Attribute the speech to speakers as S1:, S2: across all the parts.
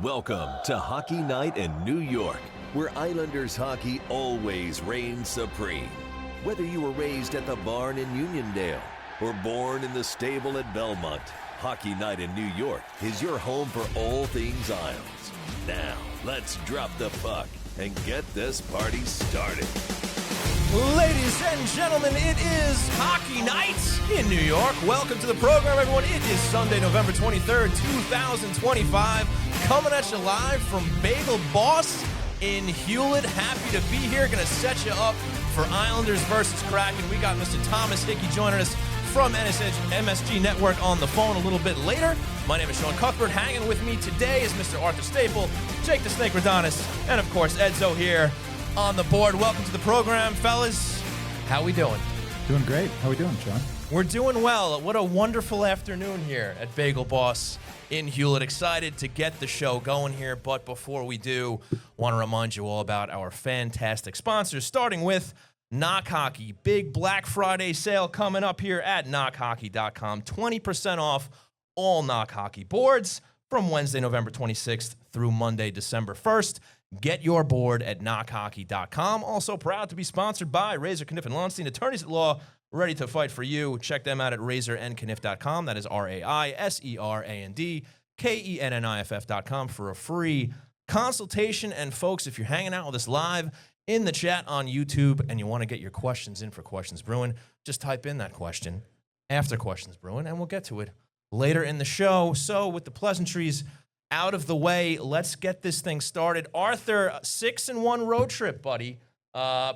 S1: Welcome to Hockey Night in New York, where Islanders hockey always reigns supreme. Whether you were raised at the barn in Uniondale or born in the stable at Belmont, Hockey Night in New York is your home for all things Isles. Now, let's drop the puck and get this party started.
S2: Ladies and gentlemen, it is Hockey Night in New York. Welcome to the program, everyone. It is Sunday, November 23rd, 2025. Coming at you live from Bagel Boss in Hewlett. Happy to be here. Going to set you up for Islanders versus Kraken. We got Mr. Thomas Hickey joining us from MSG Network on the phone a little bit later. My name is Sean Cuthbert. Hanging with me today is Mr. Arthur Staple, Jake the Snake Radonis, and of course Edzo here on the board. Welcome to the program, fellas. How we doing?
S3: Doing great. How we doing, Sean?
S2: We're doing well. What a wonderful afternoon here at Bagel Boss in Hewlett. Excited to get the show going here, but before we do, want to remind you all about our fantastic sponsors, starting with Knock Hockey. Big Black Friday sale coming up here at knockhockey.com. 20% off all Knock Hockey boards from Wednesday, November 26th through Monday, December 1st. Get your board at knockhockey.com. Also proud to be sponsored by Razor, Kniff, and Lonstein, attorneys at law, ready to fight for you. Check them out at razorandkniff.com. That is RAISERANDKENNIFF.com for a free consultation. And folks, if you're hanging out with us live in the chat on YouTube and you want to get your questions in for Questions Brewing, just type in that question after Questions Brewing and we'll get to it later in the show. So with the pleasantries out of the way, let's get this thing started. Arthur, 6-1 road trip, buddy.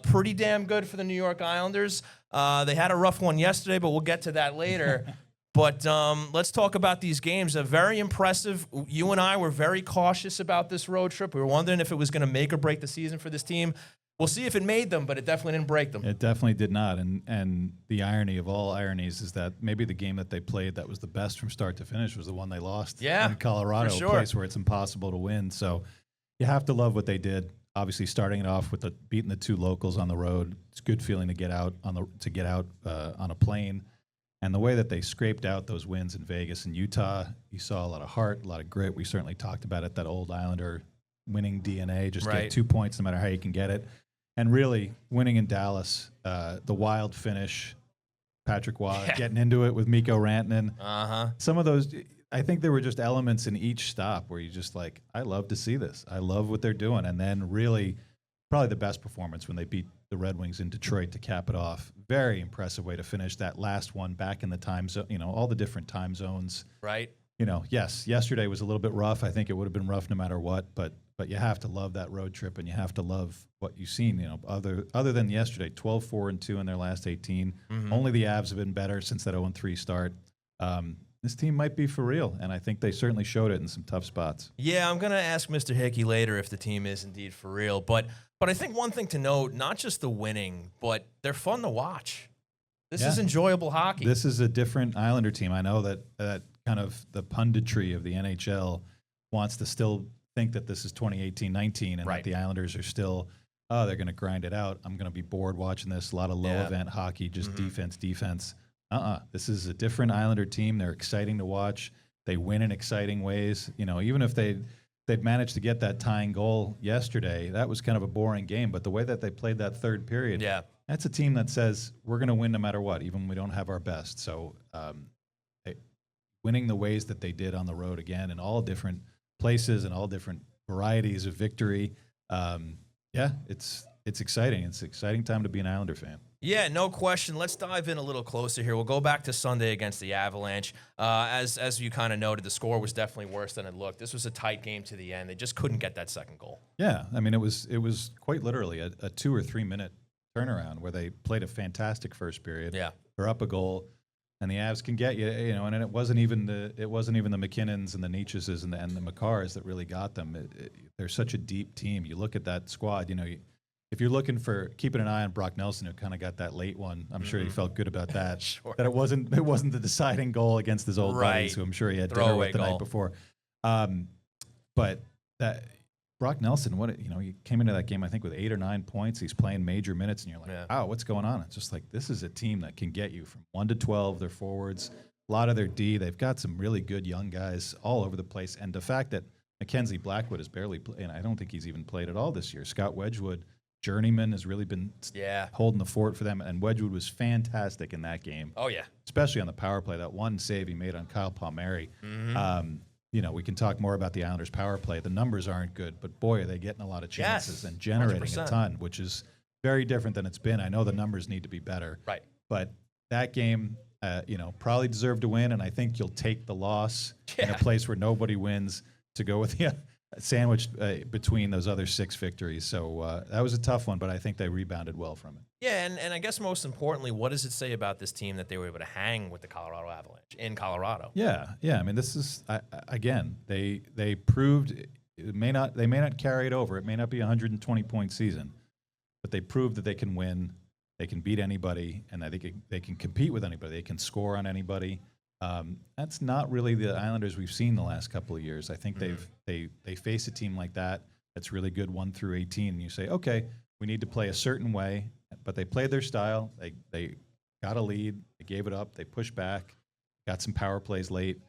S2: Pretty damn good for the New York Islanders. They had a rough one yesterday, but we'll get to that later. But let's talk about these games. Very impressive. You and I were very cautious about this road trip. We were wondering if it was going to make or break the season for this team. We'll see if it made them, but it definitely didn't break them.
S3: It definitely did not. And the irony of all ironies is that maybe the game that they played that was the best from start to finish was the one they lost in Colorado,
S2: for sure.
S3: A place where it's impossible to win. So you have to love what they did. Obviously, starting it off with beating the two locals on the road, it's a good feeling to get out on a plane. And the way that they scraped out those wins in Vegas and Utah, you saw a lot of heart, a lot of grit. We certainly talked about it, that old Islander winning DNA, just get 2 points no matter how you can get it. And really, winning in Dallas, the wild finish, Patrick Waugh getting into it with Mikko Rantanen. Some of those, I think there were just elements in each stop where you just like, I love to see this. I love what they're doing. And then really, probably the best performance when they beat the Red Wings in Detroit to cap it off. Very impressive way to finish that last one back in the time zone, all the different time zones.
S2: Right.
S3: Yes, yesterday was a little bit rough. I think it would have been rough no matter what, but you have to love that road trip and you have to love what you've seen, other than yesterday, 12-4-2 in their last 18. Only the Avs have been better since that 0-3 start. This team might be for real, and I think they certainly showed it in some tough spots.
S2: Yeah, I'm going to ask Mr. Hickey later if the team is indeed for real, but I think one thing to note, not just the winning, but they're fun to watch. This is enjoyable hockey.
S3: This is a different Islander team. I know that kind of the punditry of the NHL wants to still think that this is 2018-19 and that the Islanders are still, they're going to grind it out. I'm going to be bored watching this. A lot of low-event hockey, just defense. This is a different Islander team. They're exciting to watch. They win in exciting ways. Even if they'd managed to get that tying goal yesterday, that was kind of a boring game. But the way that they played that third period, that's a team that says, we're going to win no matter what, even when we don't have our best. So winning the ways that they did on the road again in all different places and all different varieties of victory, it's exciting. It's an exciting time to be an Islander fan.
S2: Yeah, no question. Let's dive in a little closer here. We'll go back to Sunday against the Avalanche. As you kind of noted, the score was definitely worse than it looked. This was a tight game to the end. They just couldn't get that second goal. Yeah,
S3: I mean, it was quite literally a 2 or 3 minute turnaround where they played a fantastic first period.
S2: Yeah,
S3: they're up a goal, and the Avs can get you. And it wasn't even the McKinnons and the Nietzsches and the Makars that really got them. They're such a deep team. You look at that squad. If you're looking for keeping an eye on Brock Nelson, who kind of got that late one, I'm sure he felt good about that.
S2: Sure.
S3: That it wasn't the deciding goal against his old buddies, who I'm sure he had dinner with the night before. But that Brock Nelson, he came into that game I think with 8 or 9 points. He's playing major minutes, and you're like, wow, what's going on? It's just like this is a team that can get you from 1 to 12. Their forwards, a lot of their D. They've got some really good young guys all over the place, and the fact that Mackenzie Blackwood has barely played, and I don't think he's even played at all this year. Scott Wedgwood, journeyman, has really been holding the fort for them, and Wedgwood was fantastic in that game.
S2: Oh, yeah.
S3: Especially on the power play. That one save he made on Kyle Palmieri. We can talk more about the Islanders' power play. The numbers aren't good, but boy, are they getting a lot of chances and generating
S2: 100%.
S3: a ton, which is very different than it's been. I know the numbers need to be better.
S2: Right.
S3: But that game, probably deserved to win, and I think you'll take the loss in a place where nobody wins to go with the sandwich between those other 6 victories. So that was a tough one, but I think they rebounded well from it.
S2: Yeah, and I guess most importantly, what does it say about this team that they were able to hang with the Colorado Avalanche in Colorado?
S3: Yeah. I mean, this is again, they proved they may not carry it over. It may not be a 120-point season, but they proved that they can win, they can beat anybody, and that they can compete with anybody. They can score on anybody. That's not really the Islanders we've seen the last couple of years. I think they face a team like that that's really good 1 through 18, and you say, okay, we need to play a certain way, but they played their style. They got a lead, they gave it up, they pushed back, got some power plays late.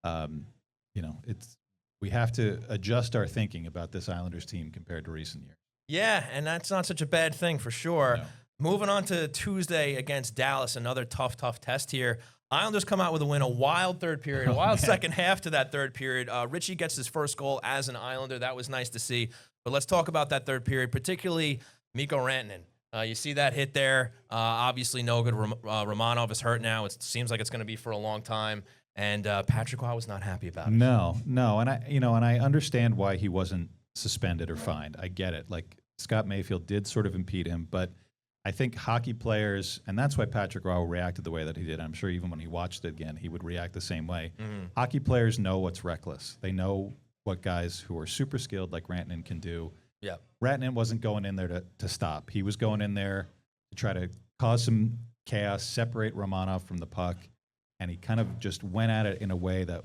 S3: We have to adjust our thinking about this Islanders team compared to recent years.
S2: Yeah, and that's not such a bad thing for sure.
S3: No.
S2: Moving on to Tuesday against Dallas, another tough test here. Islanders come out with a win, a wild third period, a wild second half to that third period. Ritchie gets his first goal as an Islander. That was nice to see. But let's talk about that third period, particularly Mikko Rantanen. You see that hit there. Obviously no good. Romanov is hurt now. It seems like it's going to be for a long time. And Patrick Waugh was not happy about it.
S3: No. And I understand why he wasn't suspended or fined. I get it. Like, Scott Mayfield did sort of impede him, but I think hockey players, and that's why Patrick Roy reacted the way that he did. I'm sure even when he watched it again, he would react the same way. Hockey players know what's reckless. They know what guys who are super skilled like Rantanen can do.
S2: Yeah.
S3: Rantanen wasn't going in there to stop. He was going in there to try to cause some chaos, separate Romanov from the puck, and he kind of just went at it in a way that,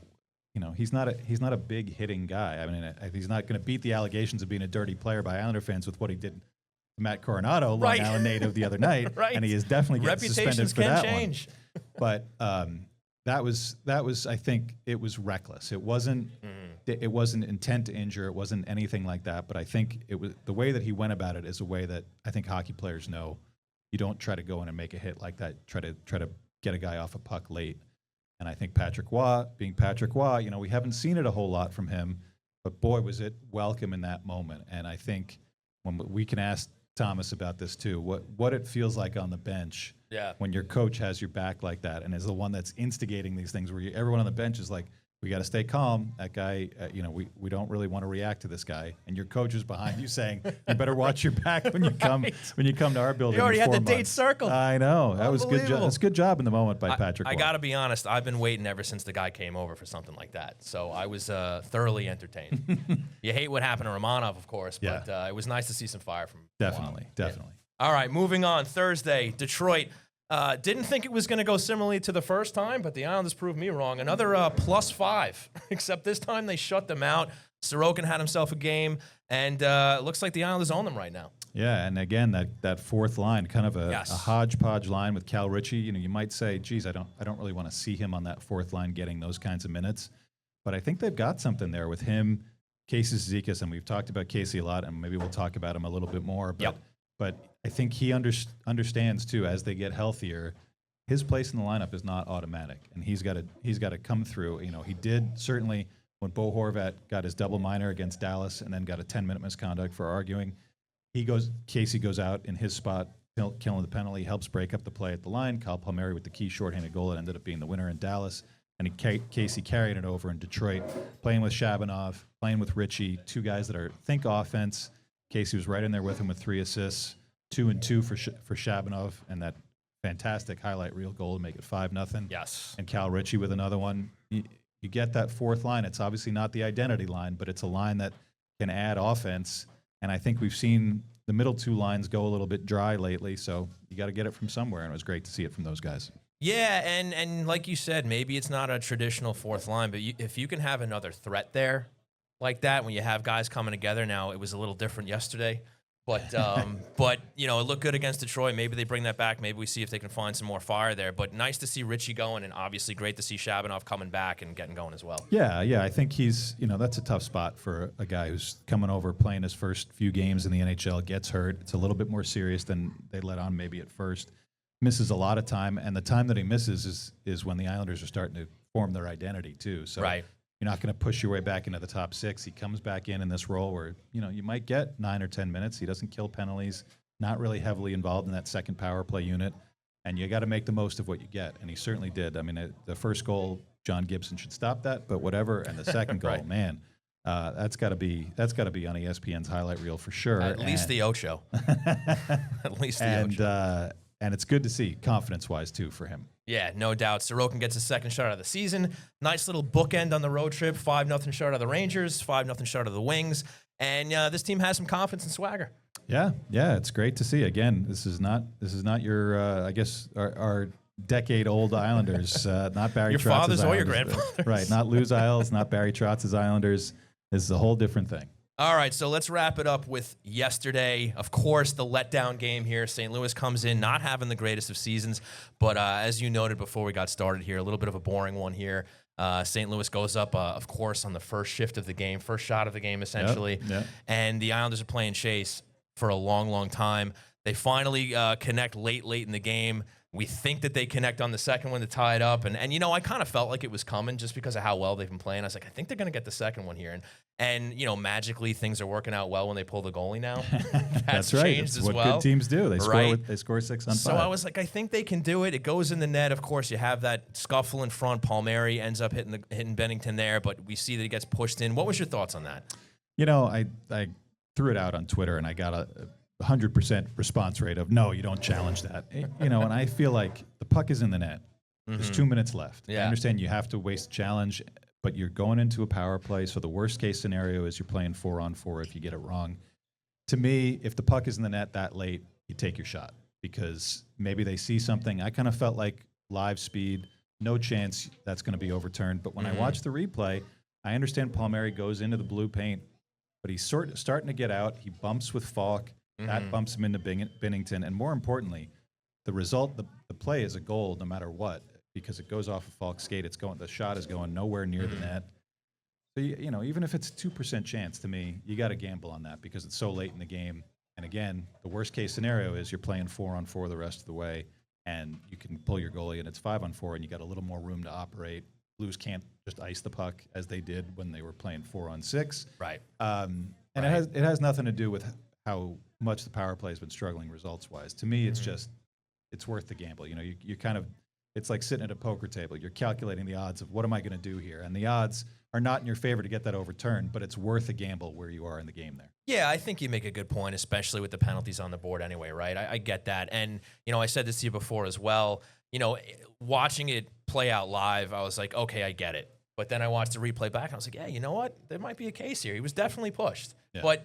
S3: he's not a big hitting guy. I mean, he's not going to beat the allegations of being a dirty player by Islander fans with what he did to Matt Coronado, Long Island native, the other night, and he is definitely getting suspended for that
S2: change.
S3: One. But that was I think it was reckless. It wasn't intent to injure. It wasn't anything like that. But I think it was the way that he went about it is a way that I think hockey players know. You don't try to go in and make a hit like that. Try to get a guy off a puck late. And I think Patrick Waugh, being Patrick Waugh, we haven't seen it a whole lot from him, but boy, was it welcome in that moment. And I think when we can ask Thomas about this too, what it feels like on the bench when your coach has your back like that and is the one that's instigating these things where everyone on the bench is like, we got to stay calm. That guy, we don't really want to react to this guy. And your coach is behind you saying, you better watch your back when you come to our building.
S2: You already had the date
S3: months.
S2: circled.
S3: I know. That was good. That's a good job in the moment by Patrick.
S2: I got to be honest. I've been waiting ever since the guy came over for something like that. So I was thoroughly entertained. You hate what happened to Romanov, of course, but it was nice to see some fire from
S3: Definitely.
S2: Yeah. All right, moving on. Thursday, Detroit. Didn't think it was going to go similarly to the first time, but the Islanders proved me wrong. Another +5, except this time they shut them out. Sorokin had himself a game, and it looks like the Islanders own them right now.
S3: Yeah, and again, that fourth line, kind of a hodgepodge line with Cal Ritchie. You might say, geez, I don't really want to see him on that fourth line getting those kinds of minutes. But I think they've got something there with him, Casey Zizekas, and we've talked about Casey a lot, and maybe we'll talk about him a little bit more. But I think he understands too, as they get healthier, his place in the lineup is not automatic, and he's got to come through. He did certainly when Bo Horvat got his double minor against Dallas, and then got a 10-minute misconduct for arguing. Casey goes out in his spot, killing the penalty, helps break up the play at the line. Kyle Palmieri with the key shorthanded goal that ended up being the winner in Dallas, and Casey carried it over in Detroit, playing with Shabunov, playing with Ritchie, two guys that think offense. Casey was right in there with him with 3 assists, 2 and 2 for Shabunov, and that fantastic highlight reel goal to make it 5-0.
S2: Yes.
S3: And Cal Ritchie with another one. You get that fourth line. It's obviously not the identity line, but it's a line that can add offense. And I think we've seen the middle two lines go a little bit dry lately, so you got to get it from somewhere, and it was great to see it from those guys.
S2: Yeah, and like you said, maybe it's not a traditional fourth line, but if you can have another threat there like that when you have guys coming together. Now, it was a little different yesterday But it looked good against Detroit. Maybe they bring that back. Maybe we see if they can find some more fire there. But nice to see Richie going, and obviously great to see Shabanov coming back and getting going as well.
S3: Yeah. I think he's, that's a tough spot for a guy who's coming over, playing his first few games in the NHL, gets hurt. It's a little bit more serious than they let on maybe at first. Misses a lot of time, and the time that he misses is when the Islanders are starting to form their identity too. So
S2: right.
S3: You're not going to push your way back into the top 6. He comes back in this role where, you might get 9 or 10 minutes. He doesn't kill penalties, not really heavily involved in that second power play unit. And you got to make the most of what you get. And he certainly did. I mean, the first goal, John Gibson should stop that, but whatever. And the second goal,
S2: right.
S3: Man, that's got to be on ESPN's highlight reel for sure.
S2: At least the Ocho. At least the Ocho.
S3: And it's good to see confidence-wise, too, for him.
S2: Yeah, no doubt. Sorokin gets his second shot of the season. Nice little bookend on the road trip. 5-0 shot of the Rangers, 5-0 shot of the Wings. And this team has some confidence and swagger.
S3: Yeah, it's great to see. Again, this is not your, I guess, our decade-old Islanders, not Barry Trotz's
S2: Your father's
S3: Islanders.
S2: or your grandfather's.
S3: Right, not Lou's Isles, not Barry Trotz's Islanders. This is a whole different thing.
S2: All right, so let's wrap it up with yesterday. Of course, the letdown game here. St. Louis comes in not having the greatest of seasons, but as you noted before we got started here, a little bit of a boring one here. St. Louis goes up, of course, on the first shift of the game, first shot of the game, essentially.
S3: Yep.
S2: And the Islanders are playing chase for a long, long time. They finally connect late in the game. We think that they connect on the second one to tie it up. And I kind of felt like it was coming just because of how well they've been playing. I was like, I think they're going to get the second one here. And magically things are working out well when they pull the goalie now.
S3: That's right.
S2: Changed
S3: That's
S2: as
S3: what
S2: well.
S3: good teams do. They
S2: Right.
S3: score 6 on 5.
S2: So I was like, I think they can do it. It goes in the net. Of course, you have that scuffle in front. Palmieri ends up hitting Bennington there, but we see that he gets pushed in. What was your thoughts on that?
S3: I threw it out on Twitter, and I got a 100% response rate of, no, you don't challenge that. And I feel like the puck is in the net. There's 2 minutes left.
S2: Yeah.
S3: I understand you have to waste a challenge, but you're going into a power play, so the worst case scenario is you're playing 4-on-4 if you get it wrong. To me, if the puck is in the net that late, you take your shot because maybe they see something. I kind of felt like live speed, no chance that's going to be overturned. But when I watch the replay, I understand Palmieri goes into the blue paint, but he's starting to get out. He bumps with Falk. That bumps him into Binnington. And more importantly, the result, the play is a goal no matter what because it goes off of Falk's skate. The shot is going nowhere near the net. So, even if it's a 2% chance to me, you got to gamble on that because it's so late in the game. And again, the worst case scenario is you're playing 4-on-4 the rest of the way and you can pull your goalie and it's 5-on-4 and you got a little more room to operate. Blues can't just ice the puck as they did when they were playing 4-on-6.
S2: Right.
S3: And it has nothing to do with how much the power play has been struggling results-wise. To me, it's just it's worth the gamble. You kind of it's like sitting at a poker table. You're calculating the odds of what am I going to do here, and the odds are not in your favor to get that overturned, but it's worth a gamble where you are in the game there.
S2: Yeah, I think you make a good point, especially with the penalties on the board anyway, right? I get that. And, I said this to you before as well. Watching it play out live, I was like, okay, I get it. But then I watched the replay back, and I was like, yeah, you know what? There might be a case here. He was definitely pushed. Yeah.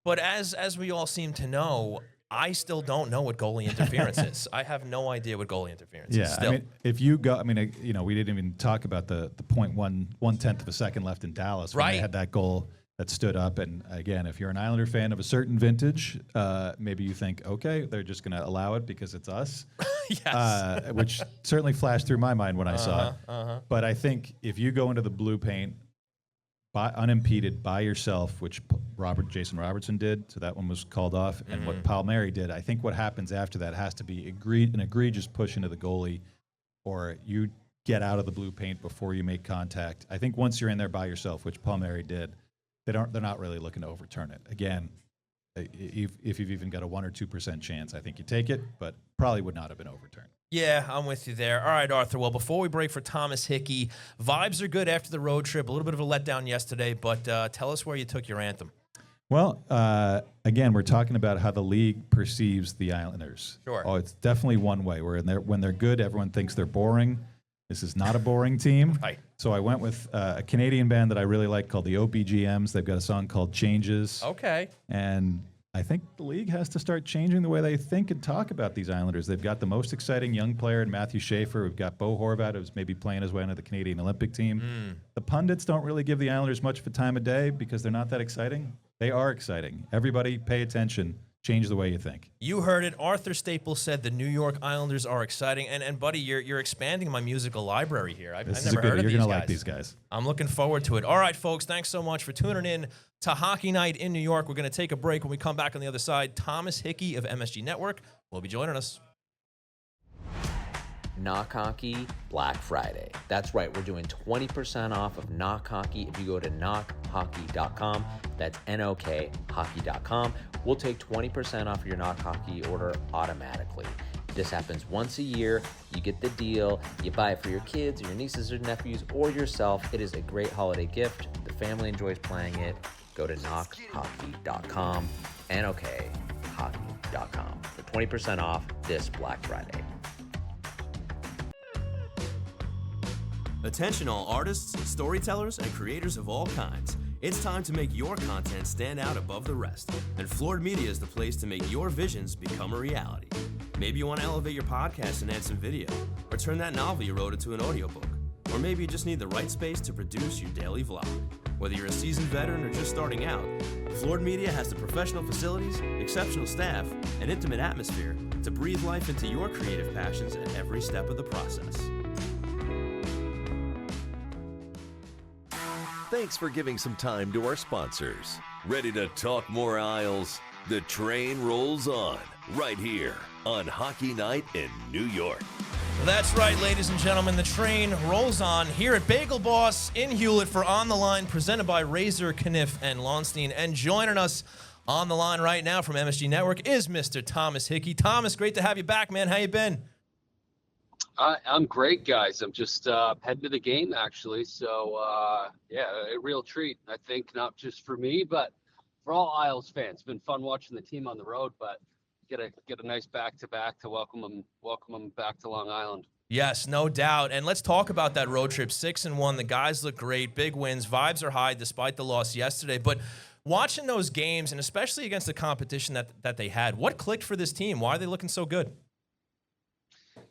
S2: But as we all seem to know, I still don't know what goalie interference is. I have no idea what goalie interference is. Still.
S3: If you go, we didn't even talk about the 0.1/10 of a second left in Dallas when they had that goal that stood up. And again, if you're an Islander fan of a certain vintage, maybe you think, okay, they're just going to allow it because it's us.
S2: Yes.
S3: Which certainly flashed through my mind when I saw it. But I think if you go into the blue paint unimpeded by yourself, which Jason Robertson did, so that one was called off, and what Palmieri did, I think what happens after that has to be an egregious push into the goalie, or you get out of the blue paint before you make contact. I think once you're in there by yourself, which Palmieri did, they're not really looking to overturn it. Again, if you've even got a 1 or 2% chance, I think you take it, but probably would not have been overturned.
S2: Yeah, I'm with you there. All right, Arthur. Well, before we break for Thomas Hickey, vibes are good after the road trip. A little bit of a letdown yesterday, but tell us where you took your anthem.
S3: Well, again, we're talking about how the league perceives the Islanders.
S2: Sure.
S3: Oh, it's definitely one way. When they're good, everyone thinks they're boring. This is not a boring team.
S2: Right.
S3: So I went with a Canadian band that I really like called the OPGMs. They've got a song called Changes.
S2: Okay.
S3: And I think the league has to start changing the way they think and talk about these Islanders. They've got the most exciting young player in Matthew Schaefer. We've got Bo Horvat, who's maybe playing his way into the Canadian Olympic team. The pundits don't really give the Islanders much of a time of day because they're not that exciting. They are exciting. Everybody pay attention change the way you think.
S2: You heard it. Arthur Staples said the New York Islanders are exciting. And buddy, you're expanding my musical library here. I've never heard of these guys.
S3: You're going to like these guys.
S2: I'm looking forward to it. All right, folks, thanks so much for tuning in to Hockey Night in New York. We're going to take a break. When we come back on the other side, Thomas Hickey of MSG Network will be joining us.
S4: Knock Hockey Black Friday. That's right, we're doing 20% off of Knock Hockey if you go to knockhockey.com. That's N-O-K hockey.com. We'll take 20% off your Knock Hockey order automatically. This happens once a year. You get the deal. You buy it for your kids, or your nieces or nephews, or yourself. It is a great holiday gift. The family enjoys playing it. Go to knockhockey.com, N-O-K hockey.com for 20% off this Black Friday.
S5: Attention all artists, storytellers, and creators of all kinds. It's time to make your content stand out above the rest. And Floored Media is the place to make your visions become a reality. Maybe you want to elevate your podcast and add some video, or turn that novel you wrote into an audiobook. Or maybe you just need the right space to produce your daily vlog. Whether you're a seasoned veteran or just starting out, Floored Media has the professional facilities, exceptional staff, and intimate atmosphere to breathe life into your creative passions at every step of the process.
S1: Thanks for giving some time to our sponsors. Ready to talk more Isles? The train rolls on right here on Hockey Night in New York.
S2: That's right, ladies and gentlemen. The train rolls on here at Bagel Boss in Hewlett for On the Line, presented by Razor, Kniff, and Launstein. And joining us on the line right now from MSG Network is Mr. Thomas Hickey. Thomas, great to have you back, man. How you been?
S6: I'm great, guys. I'm just heading to the game, actually. So, yeah, a real treat, I think, not just for me, but for all Isles fans. It's been fun watching the team on the road, but get a nice back-to-back to welcome them back to Long Island.
S2: Yes, no doubt. And let's talk about that road trip. 6-1. The guys look great. Big wins. Vibes are high despite the loss yesterday. But watching those games, and especially against the competition that they had, what clicked for this team? Why are they looking so good?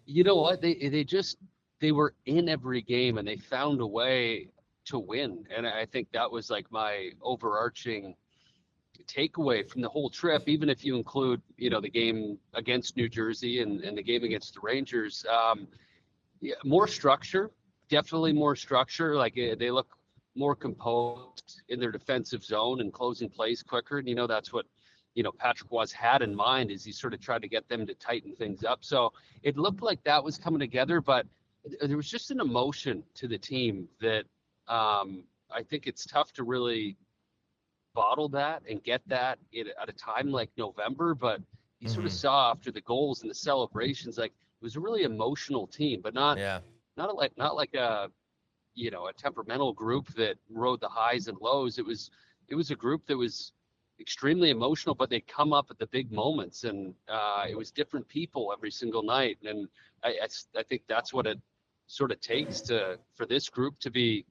S6: You know what? They were in every game, and they found a way to win. And I think that was like my overarching takeaway from the whole trip, even if you include, the game against New Jersey and the game against the Rangers. Yeah, more structure, definitely more structure. Like they look more composed in their defensive zone and closing plays quicker. And, that's what, Patrick Roy's had in mind, is he sort of tried to get them to tighten things up. So it looked like that was coming together, but there was just an emotion to the team that I think it's tough to really bottle that and get that at a time like November. But you sort of saw after the goals and the celebrations, like it was a really emotional team, but not like a temperamental group that rode the highs and lows. It was a group that was extremely emotional, but they come up at the big moments, and it was different people every single night. And I think that's what it sort of takes for this group to be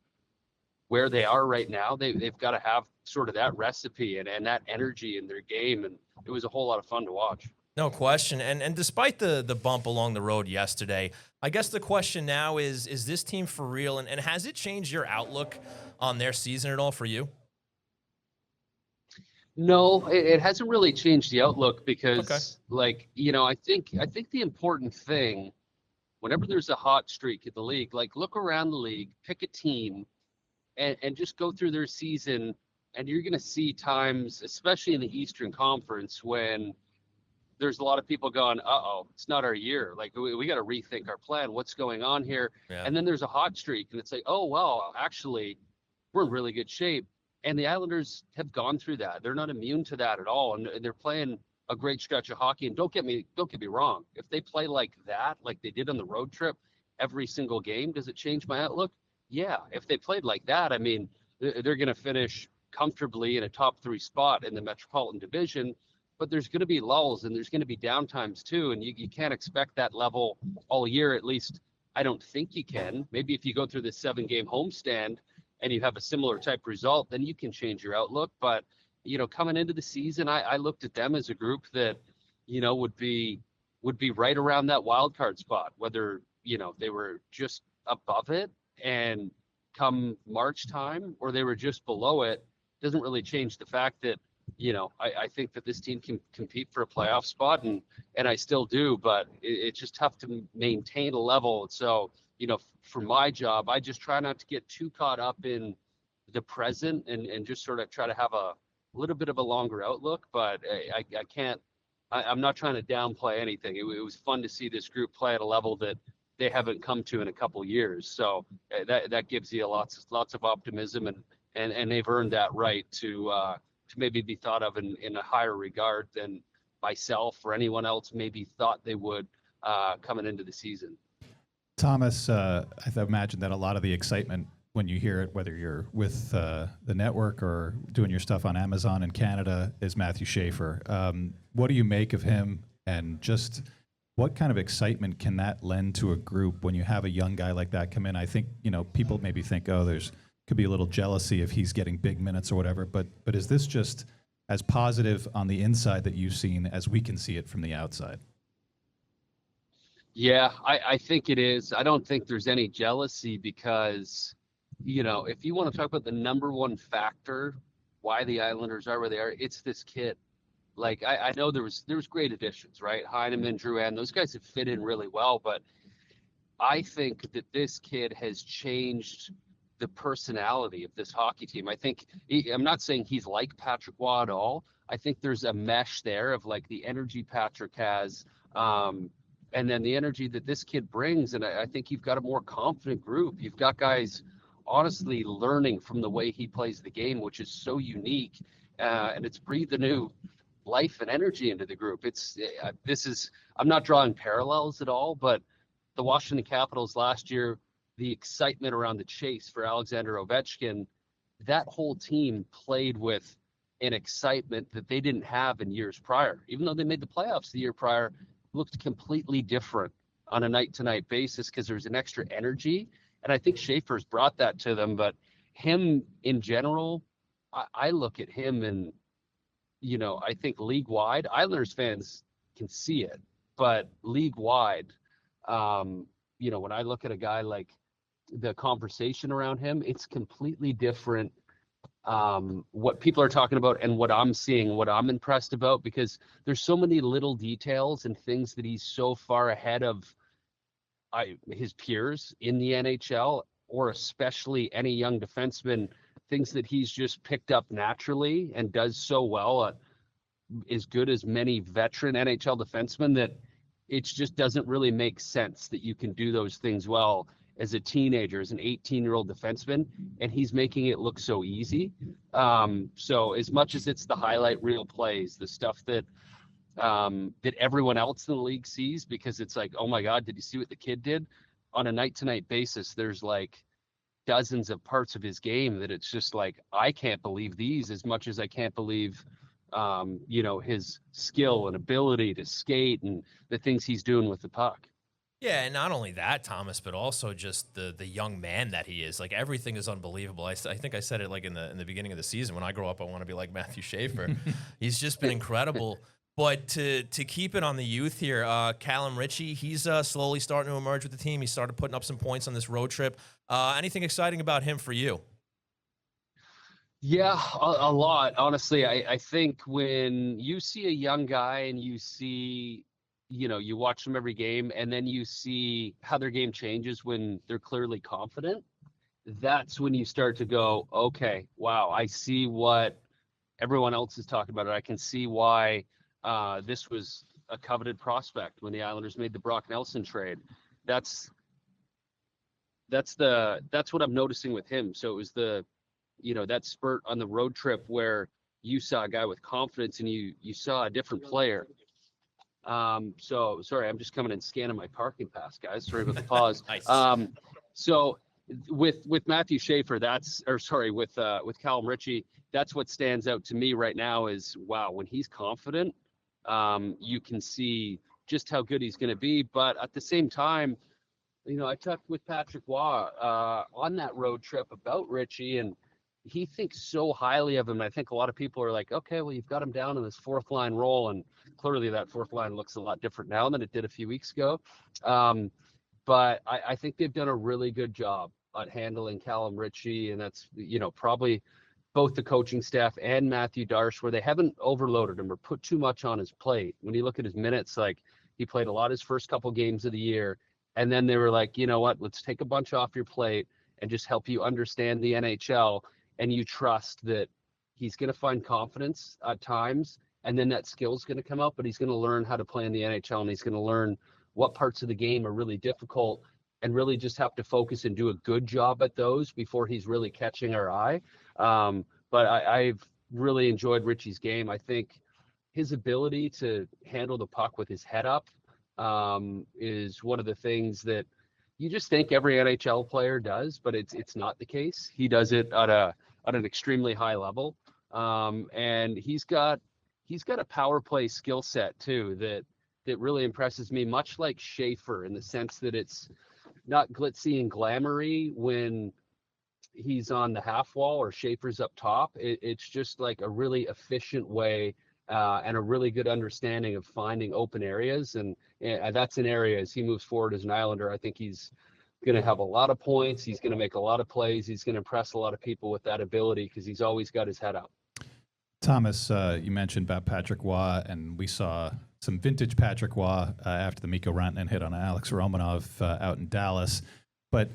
S6: where they are right now. They've got to have sort of that recipe and that energy in their game. And it was a whole lot of fun to watch.
S2: No question. And despite the bump along the road yesterday, I guess the question now is this team for real? And has it changed your outlook on their season at all for you?
S6: No, it hasn't really changed the outlook because, I think the important thing, whenever there's a hot streak in the league, like look around the league, pick a team, and just go through their season, and you're going to see times, especially in the Eastern Conference, when there's a lot of people going, uh-oh, it's not our year. Like, we got to rethink our plan. What's going on here? Yeah. And then there's a hot streak, and it's like, oh, well, actually, we're in really good shape. And the Islanders have gone through that. They're not immune to that at all. And they're playing a great stretch of hockey. And don't get me wrong. If they play like that, like they did on the road trip every single game, does it change my outlook? Yeah. If they played like that, I mean, they're going to finish comfortably in a top 3 spot in the Metropolitan Division. But there's going to be lulls, and there's going to be downtimes too. And you can't expect that level all year. At least I don't think you can. Maybe if you go through this 7-game homestand and you have a similar type result, then you can change your outlook. But, coming into the season, I looked at them as a group that, would be right around that wild card spot, whether, they were just above it and come March time, or they were just below it. Doesn't really change the fact that I think that this team can compete for a playoff spot, and I still do, but it's just tough to maintain a level. So, for my job, I just try not to get too caught up in the present and just sort of try to have a little bit of a longer outlook. But I can't, I'm not trying to downplay anything. It was fun to see this group play at a level that they haven't come to in a couple years. So that gives you lots of optimism, and they've earned that right to maybe be thought of in a higher regard than myself or anyone else maybe thought they would coming into the season.
S3: Thomas, I imagine that a lot of the excitement when you hear it, whether you're with the network or doing your stuff on Amazon in Canada, is Matthew Schaefer. What do you make of him, and just what kind of excitement can that lend to a group when you have a young guy like that come in? I think, people maybe think, there's could be a little jealousy if he's getting big minutes or whatever, but is this just as positive on the inside that you've seen as we can see it from the outside?
S6: Yeah, I think it is. I don't think there's any jealousy because, if you want to talk about the number one factor why the Islanders are where they are, it's this kid. Like, I know there was great additions, right? Heineman, Drouin, those guys have fit in really well, but I think that this kid has changed the personality of this hockey team. I think I'm not saying he's like Patrick Waugh at all. I think there's a mesh there of like the energy Patrick has, and then the energy that this kid brings. And I think you've got a more confident group. You've got guys honestly learning from the way he plays the game, which is so unique, and it's breathed a new life and energy into the group. I'm not drawing parallels at all, but the Washington Capitals last year, the excitement around the chase for Alexander Ovechkin, that whole team played with an excitement that they didn't have in years prior. Even though they made the playoffs the year prior, looked completely different on a night-to-night basis because there's an extra energy. And I think Schaefer's brought that to them. But him in general, I look at him and, I think league-wide, Islanders fans can see it, but league-wide, when I look at a guy like the conversation around him, it's completely different what people are talking about and what I'm seeing, what I'm impressed about, because there's so many little details and things that he's so far ahead of his peers in the NHL, or especially any young defenseman, things that he's just picked up naturally and does so well, as good as many veteran NHL defensemen, that it just doesn't really make sense that you can do those things well as a teenager, as an 18-year-old defenseman, and he's making it look so easy. So as much as it's the highlight reel plays, the stuff that everyone else in the league sees, because it's like, oh my God, did you see what the kid did? On a night-to-night basis, there's like dozens of parts of his game that it's just like, I can't believe these as much as I can't believe his skill and ability to skate and the things he's doing with the puck.
S2: Yeah, and not only that, Thomas, but also just the young man that he is. Like, everything is unbelievable. I think I said it like in the beginning of the season. When I grow up, I want to be like Matthew Schaefer. He's just been incredible. But to keep it on the youth here, Callum Ritchie, he's slowly starting to emerge with the team. He started putting up some points on this road trip. Anything exciting about him for you?
S6: Yeah, a lot. Honestly, I think when you see a young guy and you see, you watch them every game, and then you see how their game changes when they're clearly confident, that's when you start to go, okay, wow, I see what everyone else is talking about. I can see why this was a coveted prospect when the Islanders made the Brock Nelson trade. That's what I'm noticing with him. So it was that spurt on the road trip where you saw a guy with confidence and you saw a different player. So sorry, I'm just coming and scanning my parking pass, guys. Sorry about the pause.
S2: Nice.
S6: So with Matthew Schaefer, with Callum Ritchie, that's what stands out to me right now is, wow, when he's confident, you can see just how good he's going to be. But at the same time, I talked with Patrick Waugh on that road trip about Ritchie, and he thinks so highly of him. I think a lot of people are like, okay, well, you've got him down in this fourth line role, and clearly that fourth line looks a lot different now than it did a few weeks ago. But I think they've done a really good job on handling Callum Ritchie, and that's probably both the coaching staff and Matthew Darsh, where they haven't overloaded him or put too much on his plate. When you look at his minutes, like he played a lot his first couple games of the year, and then they were like, you know what, let's take a bunch off your plate and just help you understand the NHL, and you trust that he's going to find confidence at times, and then that skill's going to come out, but he's going to learn how to play in the NHL, and he's going to learn what parts of the game are really difficult and really just have to focus and do a good job at those before he's really catching our eye. But I've really enjoyed Richie's game. I think his ability to handle the puck with his head up is one of the things that you just think every NHL player does, but it's not the case. He does it at an extremely high level, and he's got a power play skill set too that really impresses me. Much like Schaefer, in the sense that it's not glitzy and glamoury when he's on the half wall or Schaefer's up top. It's just like a really efficient way and a really good understanding of finding open areas. And that's an area as he moves forward as an Islander. I think he's going to have a lot of points. He's going to make a lot of plays. He's going to impress a lot of people with that ability because he's always got his head up.
S3: Thomas, you mentioned about Patrick Waugh, and we saw some vintage Patrick Waugh after the Mikko Rantanen hit on Alex Romanov out in Dallas. But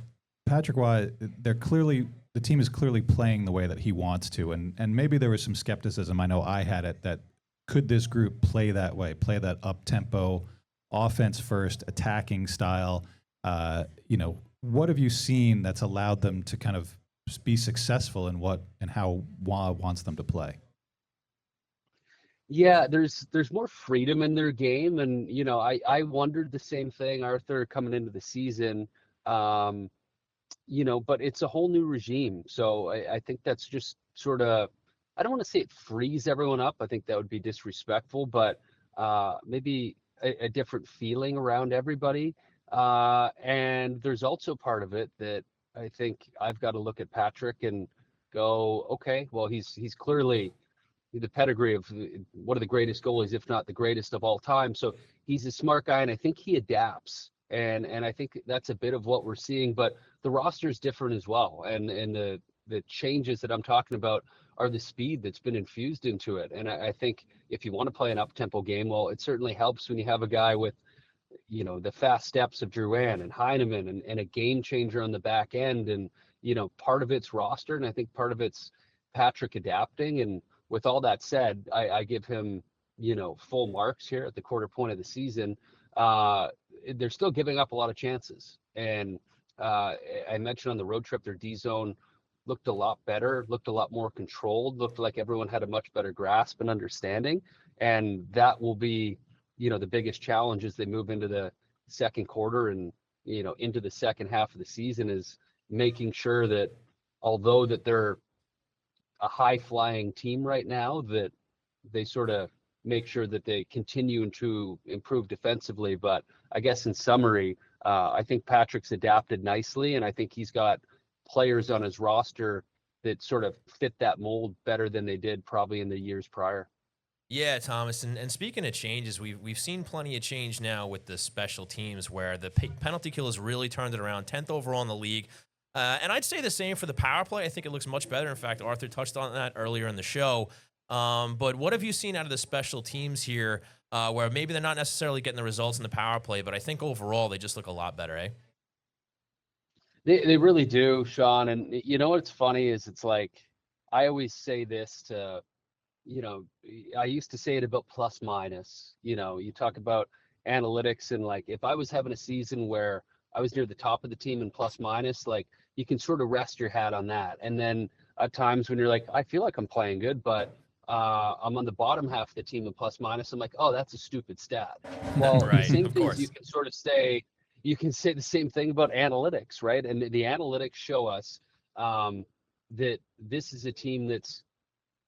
S3: Patrick Waugh, the team is clearly playing the way that he wants to, and maybe there was some skepticism. I know I had it, that could this group play that way, play that up-tempo, offense-first, attacking style? What have you seen that's allowed them to kind of be successful in what and how Waugh wants them to play?
S6: Yeah, there's more freedom in their game, and I wondered the same thing, Arthur, coming into the season. But it's a whole new regime, so I think that's just sort of, I don't want to say it frees everyone up. I think that would be disrespectful, but maybe a different feeling around everybody. And there's also part of it that I think I've got to look at Patrick and go, okay, well, he's clearly the pedigree of one of the greatest goalies, if not the greatest of all time. So he's a smart guy, and I think he adapts. And I think that's a bit of what we're seeing, but the roster is different as well. And the changes that I'm talking about are the speed that's been infused into it. And I think if you want to play an up-tempo game, well, it certainly helps when you have a guy with, the fast steps of Drouin and Heineman and a game changer on the back end. And, part of it's roster, and I think part of it's Patrick adapting. And with all that said, I give him, full marks here at the quarter point of the season. They're still giving up a lot of chances. And I mentioned on the road trip, their D zone looked a lot better, looked a lot more controlled, looked like everyone had a much better grasp and understanding. And that will be, the biggest challenge as they move into the second quarter and, into the second half of the season, is making sure that although that they're a high flying team right now, that they sort of make sure that they continue to improve defensively. But I guess in summary, I think Patrick's adapted nicely, and I think he's got players on his roster that sort of fit that mold better than they did probably in the years prior.
S2: Yeah, Thomas, and speaking of changes, we've seen plenty of change now with the special teams, where the penalty kill has really turned it around, 10th overall in the league. And I'd say the same for the power play. I think it looks much better. In fact, Arthur touched on that earlier in the show. But what have you seen out of the special teams here, where maybe they're not necessarily getting the results in the power play, but I think overall they just look a lot better, eh?
S6: They really do, Sean. And what's funny is, it's like, I always say this to, I used to say it about plus minus. You talk about analytics, and like, if I was having a season where I was near the top of the team in plus minus, like, you can sort of rest your hat on that. And then at times when you're like, I feel like I'm playing good, but I'm on the bottom half of the team in plus minus, I'm like, oh, that's a stupid stat. Well,
S2: Right,
S6: the same
S2: of
S6: things
S2: course.
S6: you can sort of say, you can say the same thing about analytics, right? And the analytics show us that this is a team that's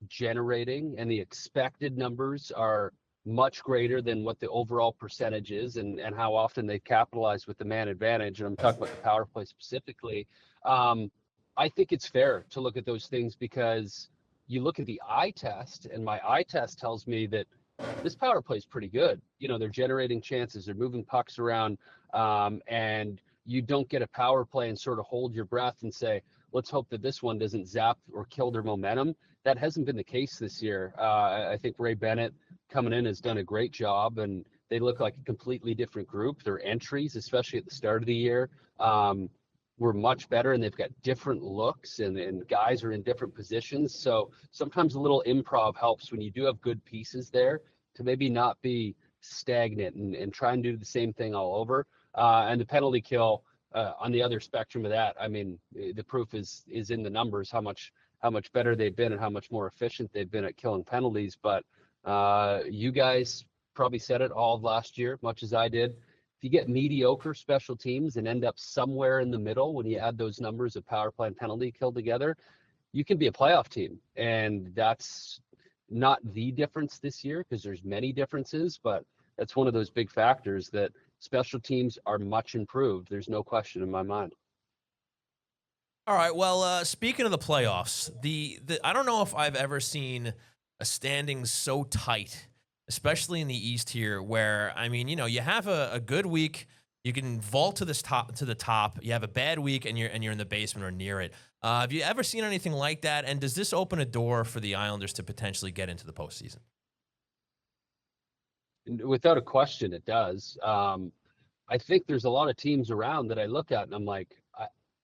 S6: generating, and the expected numbers are much greater than what the overall percentage is, and how often they capitalize with the man advantage. And I'm talking about the power play specifically. I think it's fair to look at those things, because you look at the eye test, and my eye test tells me that this power play is pretty good. They're generating chances, they're moving pucks around, and you don't get a power play and sort of hold your breath and say, let's hope that this one doesn't zap or kill their momentum. That hasn't been the case this year. I think Ray Bennett coming in has done a great job, and they look like a completely different group. Their entries, especially at the start of the year, were much better, and they've got different looks, and guys are in different positions. So sometimes a little improv helps when you do have good pieces there to maybe not be stagnant and try and do the same thing all over. And the penalty kill on the other spectrum of that, I mean, the proof is in the numbers, how much better they've been and how much more efficient they've been at killing penalties. But you guys probably said it all of last year, much as I did. If you get mediocre special teams and end up somewhere in the middle when you add those numbers of power play and penalty kill together, you can be a playoff team. And that's not the difference this year because there's many differences, but that's one of those big factors that special teams are much improved. There's no question in my mind.
S2: All right. Well, speaking of the playoffs, I don't know if I've ever seen a standings so tight, especially in the East here, where, I mean, you have a good week, you can vault to the top. You have a bad week, and you're in the basement or near it. Have you ever seen anything like that? And does this open a door for the Islanders to potentially get into the postseason?
S6: Without a question, it does. I think there's a lot of teams around that I look at and I'm like,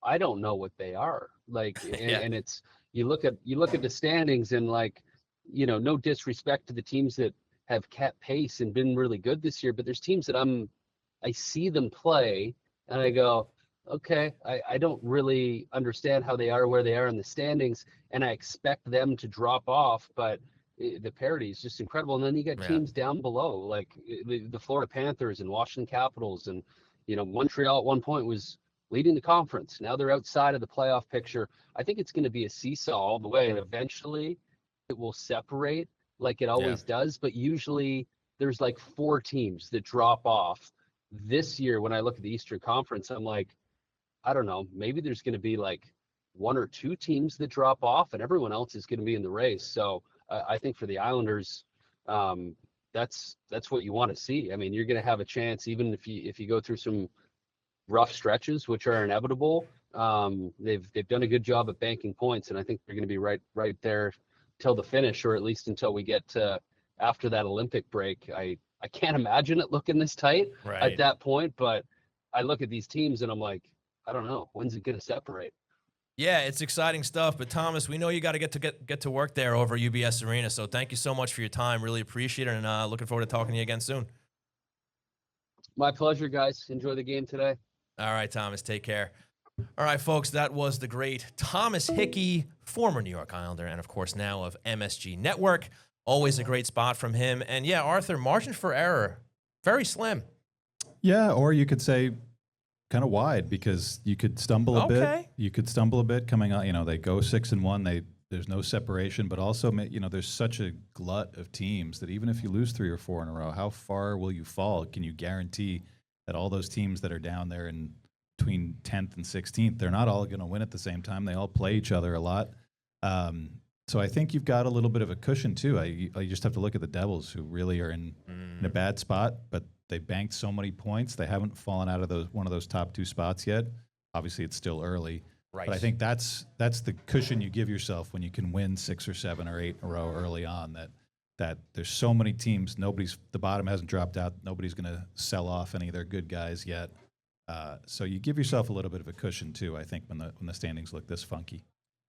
S6: I don't know what they are. Like, and it's, you look at the standings and, like, no disrespect to the teams that have kept pace and been really good this year, but there's teams that I see them play and I go, okay, I don't really understand how they are where they are in the standings, and I expect them to drop off, but the parity is just incredible. And then you got teams down below, like the Florida Panthers and Washington Capitals, and Montreal at one point was leading the conference. Now they're outside of the playoff picture. I think it's going to be a seesaw all the way, and eventually it will separate like it always does, but usually there's like 4 teams that drop off. This year, when I look at the Eastern Conference, I'm like, I don't know, maybe there's going to be like 1 or 2 teams that drop off and everyone else is going to be in the race. So I think for the Islanders, that's what you want to see. I mean, you're going to have a chance, even if you go through some rough stretches, which are inevitable. They've done a good job at banking points, and I think they're going to be right there till the finish, or at least until we get to after that Olympic break. I can't imagine it looking this tight at that point, but I look at these teams and I'm like, I don't know, when's it going to separate?
S2: Yeah, it's exciting stuff. But Thomas, we know you got to get to work there over UBS Arena. So thank you so much for your time. Really appreciate it, and looking forward to talking to you again soon.
S6: My pleasure, guys. Enjoy the game today.
S2: All right, Thomas, take care. All right, folks, that was the great Thomas Hickey, former New York Islander, and of course now of MSG Network. Always a great spot from him. And yeah, Arthur, margin for error, very slim.
S3: Yeah, or you could say kind of wide, because you could stumble a bit. You could stumble a bit coming out. They go 6-1. There's no separation, but also, there's such a glut of teams that even if you lose 3 or 4 in a row, how far will you fall? Can you guarantee that all those teams that are down there in between 10th and 16th, they're not all going to win at the same time? They all play each other a lot. So I think you've got a little bit of a cushion too. You just have to look at the Devils, who really are in a bad spot, but they banked so many points. They haven't fallen out of one of those top 2 spots yet. Obviously, it's still early. Right. But I think that's the cushion you give yourself when you can win 6 or 7 or 8 in a row early on. That there's so many teams. The bottom hasn't dropped out. Nobody's going to sell off any of their good guys yet. So you give yourself a little bit of a cushion too, I think, when the standings look this funky.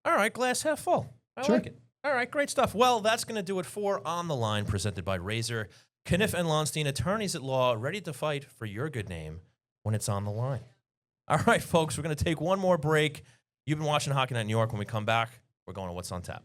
S2: All right, glass half full. I like it. All right, great stuff. Well, that's going to do it for On the Line, presented by Razor, Kniff and Lonstein, attorneys at law, ready to fight for your good name when it's on the line. All right, folks, we're going to take one more break. You've been watching Hockey Night in New York. When we come back, we're going to What's on Tap.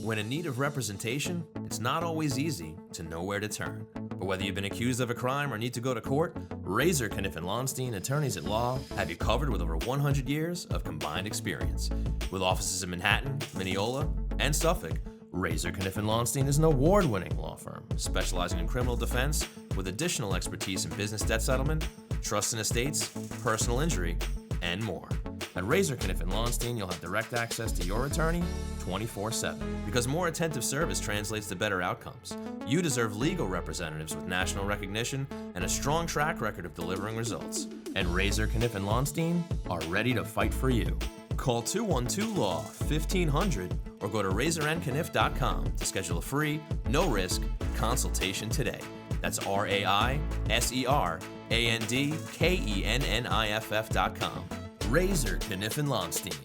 S5: When in need of representation, it's not always easy to know where to turn. But whether you've been accused of a crime or need to go to court, Razor, Kniff and Lonstein, attorneys at law, have you covered with over 100 years of combined experience. With offices in Manhattan, Mineola, and Suffolk, Razor, Kniff and Lonstein is an award-winning law firm specializing in criminal defense with additional expertise in business debt settlement, trust and estates, personal injury, and more. At Razor, Kniff and Lonstein, you'll have direct access to your attorney 24/7. Because more attentive service translates to better outcomes. You deserve legal representatives with national recognition and a strong track record of delivering results. And Razor, Kniff and Lonstein are ready to fight for you. Call 212-LAW-1500 or go to razorandkniff.com to schedule a free, no-risk consultation today. That's RAISERANDKENNIFF.com. Razor, Kniff, and Lonstein.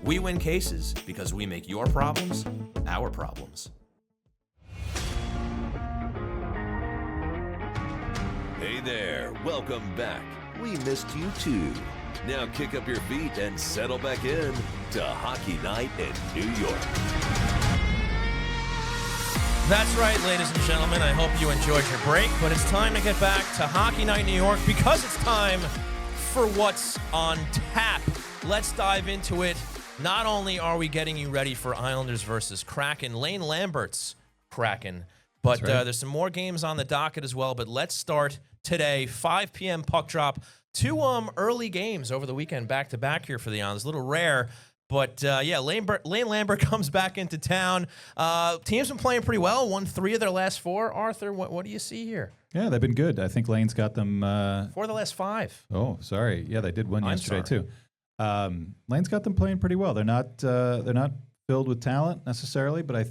S5: We win cases because we make your problems our problems.
S1: Hey there, welcome back. We missed you too. Now kick up your feet and settle back in to Hockey Night in New York.
S2: That's right, ladies and gentlemen. I hope you enjoyed your break, but it's time to get back to Hockey Night New York because it's time for what's on tap. Let's dive into it. Not only are we getting you ready for Islanders versus Kraken, Lane Lambert's Kraken, but there's some more games on the docket as well. But let's start today, 5 p.m. puck drop. Two early games over the weekend, back-to-back here for the Islanders. A little rare, but Lane Lambert comes back into town. Team's been playing pretty well, won 3 of their last 4. Arthur, what do you see here?
S3: Yeah, they've been good. I think Lane's got them
S2: 4 of the last 5.
S3: Oh, sorry. Yeah, they did win yesterday too. Lane's got them playing pretty well. They're not filled with talent necessarily, but I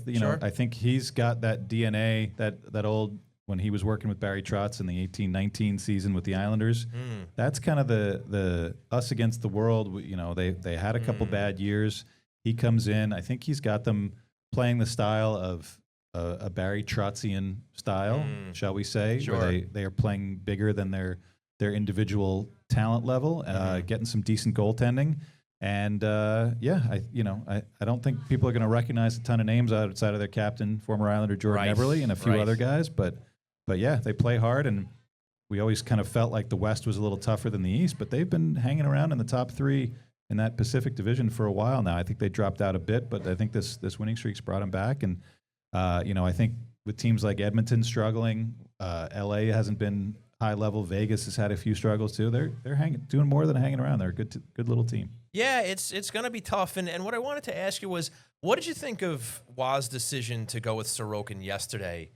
S3: think he's got that DNA, that old, when he was working with Barry Trotz in the 18-19 season with the Islanders. That's kind of the us against the world. You know, they had a couple bad years. He comes in. I think he's got them playing the style of a Barry Trotzian style, shall we say?
S2: Sure.
S3: Where they are playing bigger than their individual talent level, getting some decent goaltending. And I don't think people are going to recognize a ton of names outside of their captain, former Islander Jordan Eberle, and a few other guys. But yeah, they play hard, and we always kind of felt like the West was a little tougher than the East, but they've been hanging around in the top 3 in that Pacific Division for a while now. I think they dropped out a bit, but I think this winning streak's brought them back. And I think with teams like Edmonton struggling, LA hasn't been high level. Vegas has had a few struggles too. They're doing more than hanging around. They're a good little team.
S2: Yeah, it's going to be tough. And what I wanted to ask you was, what did you think of Waz's decision to go with Sorokin yesterday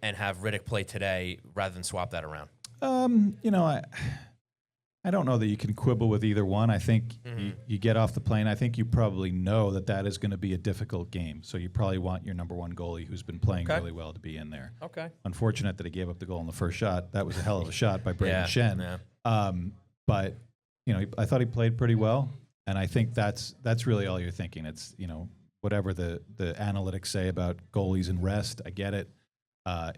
S2: and have Riddick play today rather than swap that around?
S3: I don't know that you can quibble with either one. I think you get off the plane. I think you probably know that is going to be a difficult game. So you probably want your number 1 goalie who's been playing really well to be in there.
S2: Okay.
S3: Unfortunate that he gave up the goal in the first shot. That was a hell of a shot by Braden Shen.
S2: Yeah.
S3: But I thought he played pretty well, and I think that's really all you're thinking. It's whatever the analytics say about goalies and rest. I get it.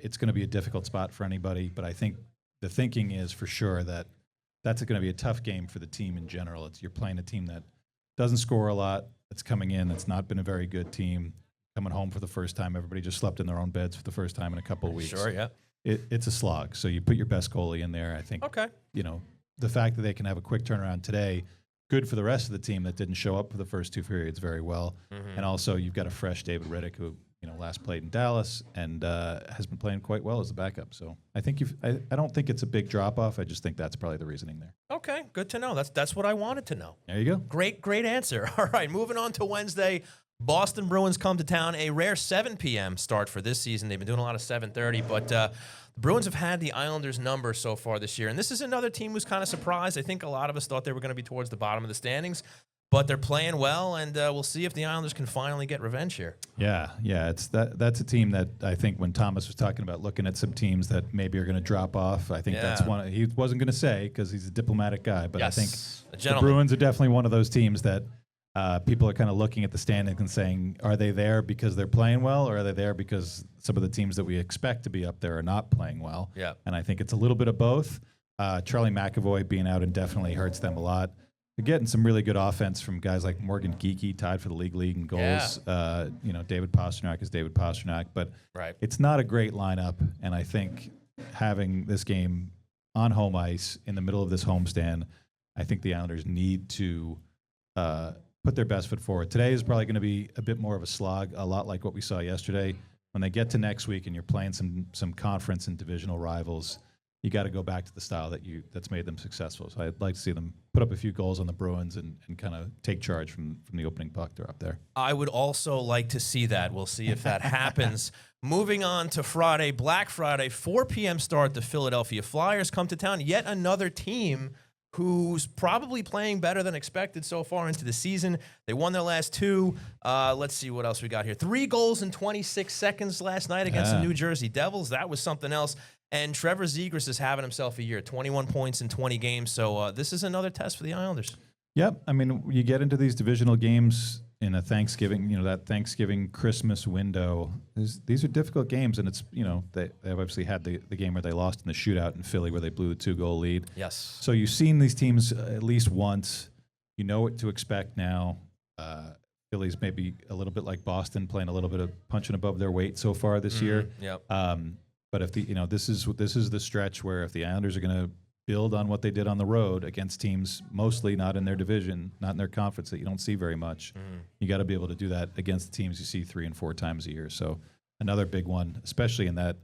S3: It's going to be a difficult spot for anybody, but I think the thinking is for sure that's going to be a tough game for the team in general. You're playing a team that doesn't score a lot, that's coming in, that's not been a very good team, coming home for the first time. Everybody just slept in their own beds for the first time in a couple of weeks.
S2: Sure, yeah.
S3: It's a slog. So you put your best goalie in there. I think, the fact that they can have a quick turnaround today, good for the rest of the team that didn't show up for the first 2 periods very well. And also you've got a fresh David Riddick who last played in Dallas and has been playing quite well as the backup. So I think I don't think it's a big drop off. I just think that's probably the reasoning there.
S2: Okay, good to know. That's what I wanted to know.
S3: There you go.
S2: Great answer. All right, moving on to Wednesday. Boston Bruins come to town. A rare 7 p.m. start for this season. They've been doing a lot of 7:30, but the Bruins have had the Islanders' number so far this year. And this is another team who's kind of surprised. I think a lot of us thought they were going to be towards the bottom of the standings. But they're playing well, and we'll see if the Islanders can finally get revenge here.
S3: Yeah, that's a team that I think when Thomas was talking about looking at some teams that maybe are going to drop off, I think that's one. He wasn't going to say because he's a diplomatic guy, but I think the Bruins are definitely one of those teams that people are kind of looking at the standings and saying, are they there because they're playing well, or are they there because some of the teams that we expect to be up there are not playing well?
S2: Yeah, and
S3: I think it's a little bit of both. Charlie McAvoy being out indefinitely hurts them a lot. They're getting some really good offense from guys like Morgan Geekie, tied for the league in goals.
S2: Yeah.
S3: David Pastrnak is David Pastrnak, but it's not a great lineup. And I think having this game on home ice in the middle of this homestand, I think the Islanders need to put their best foot forward. Today is probably going to be a bit more of a slog, a lot like what we saw yesterday. When they get to next week and you're playing some conference and divisional rivals, you got to go back to the style that's made them successful. So I'd like to see them put up a few goals on the Bruins and kind of take charge from the opening puck. They're up there.
S2: I would also like to see that. We'll see if that happens. Moving on to Friday, Black Friday, 4 p.m. start. The Philadelphia Flyers come to town. Yet another team who's probably playing better than expected so far into the season. They won their last 2. Let's see what else we got here. 3 goals in 26 seconds last night against the New Jersey Devils. That was something else. And Trevor Zegras is having himself a year, 21 points in 20 games. So this is another test for the Islanders.
S3: Yep. I mean, you get into these divisional games in a Thanksgiving, that Thanksgiving Christmas window. These are difficult games, and it's, they obviously had the game where they lost in the shootout in Philly where they blew the 2-goal lead.
S2: Yes.
S3: So you've seen these teams at least once. You know what to expect now. Philly's maybe a little bit like Boston, playing a little bit of punching above their weight so far this year.
S2: Yep.
S3: But if this is the stretch where if the Islanders are going to build on what they did on the road against teams mostly not in their division, not in their conference that you don't see very much, you got to be able to do that against the teams you see 3 and 4 times a year. So another big one, especially in that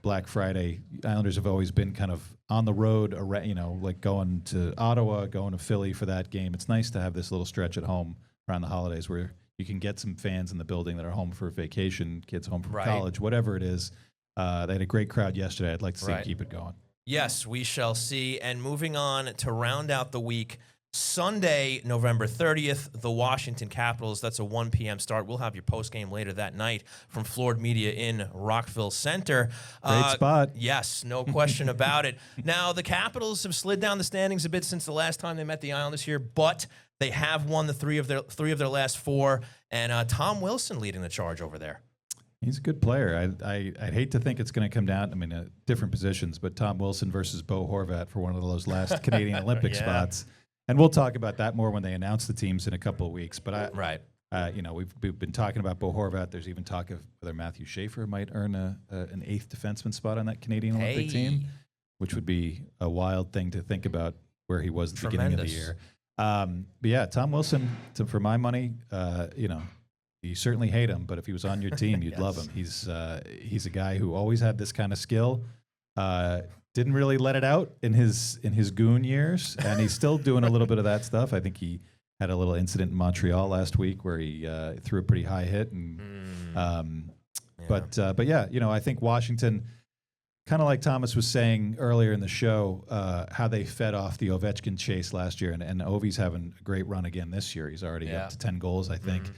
S3: Black Friday. Islanders have always been kind of on the road, like going to Ottawa, going to Philly for that game. It's nice to have this little stretch at home around the holidays where you can get some fans in the building that are home for vacation, kids home from college, whatever it is. They had a great crowd yesterday. I'd like to see them keep it going.
S2: Yes, we shall see. And moving on to round out the week, Sunday, November 30th, the Washington Capitals. That's a 1 p.m. start. We'll have your postgame later that night from Floored Media in Rockville Center.
S3: Great spot.
S2: Yes, no question about it. Now, the Capitals have slid down the standings a bit since the last time they met the Islanders here, but they have won the three of their last 4, and Tom Wilson leading the charge over there.
S3: He's a good player. I'd hate to think it's going to come down, different positions, but Tom Wilson versus Bo Horvat for one of those last Canadian Olympic spots. And we'll talk about that more when they announce the teams in a couple of weeks. But we've been talking about Bo Horvat. There's even talk of whether Matthew Schaefer might earn an 8th defenseman spot on that Canadian Olympic team, which would be a wild thing to think about where he was at the beginning of the year. But yeah, Tom Wilson, for my money, you certainly hate him, but if he was on your team, you'd love him. He's a guy who always had this kind of skill. Didn't really let it out in his goon years, and he's still doing a little bit of that stuff. I think he had a little incident in Montreal last week where he threw a pretty high hit, and but yeah, I think Washington, kind of like Thomas was saying earlier in the show, how they fed off the Ovechkin chase last year, and Ovi's having a great run again this year. He's already up to 10 goals, I think.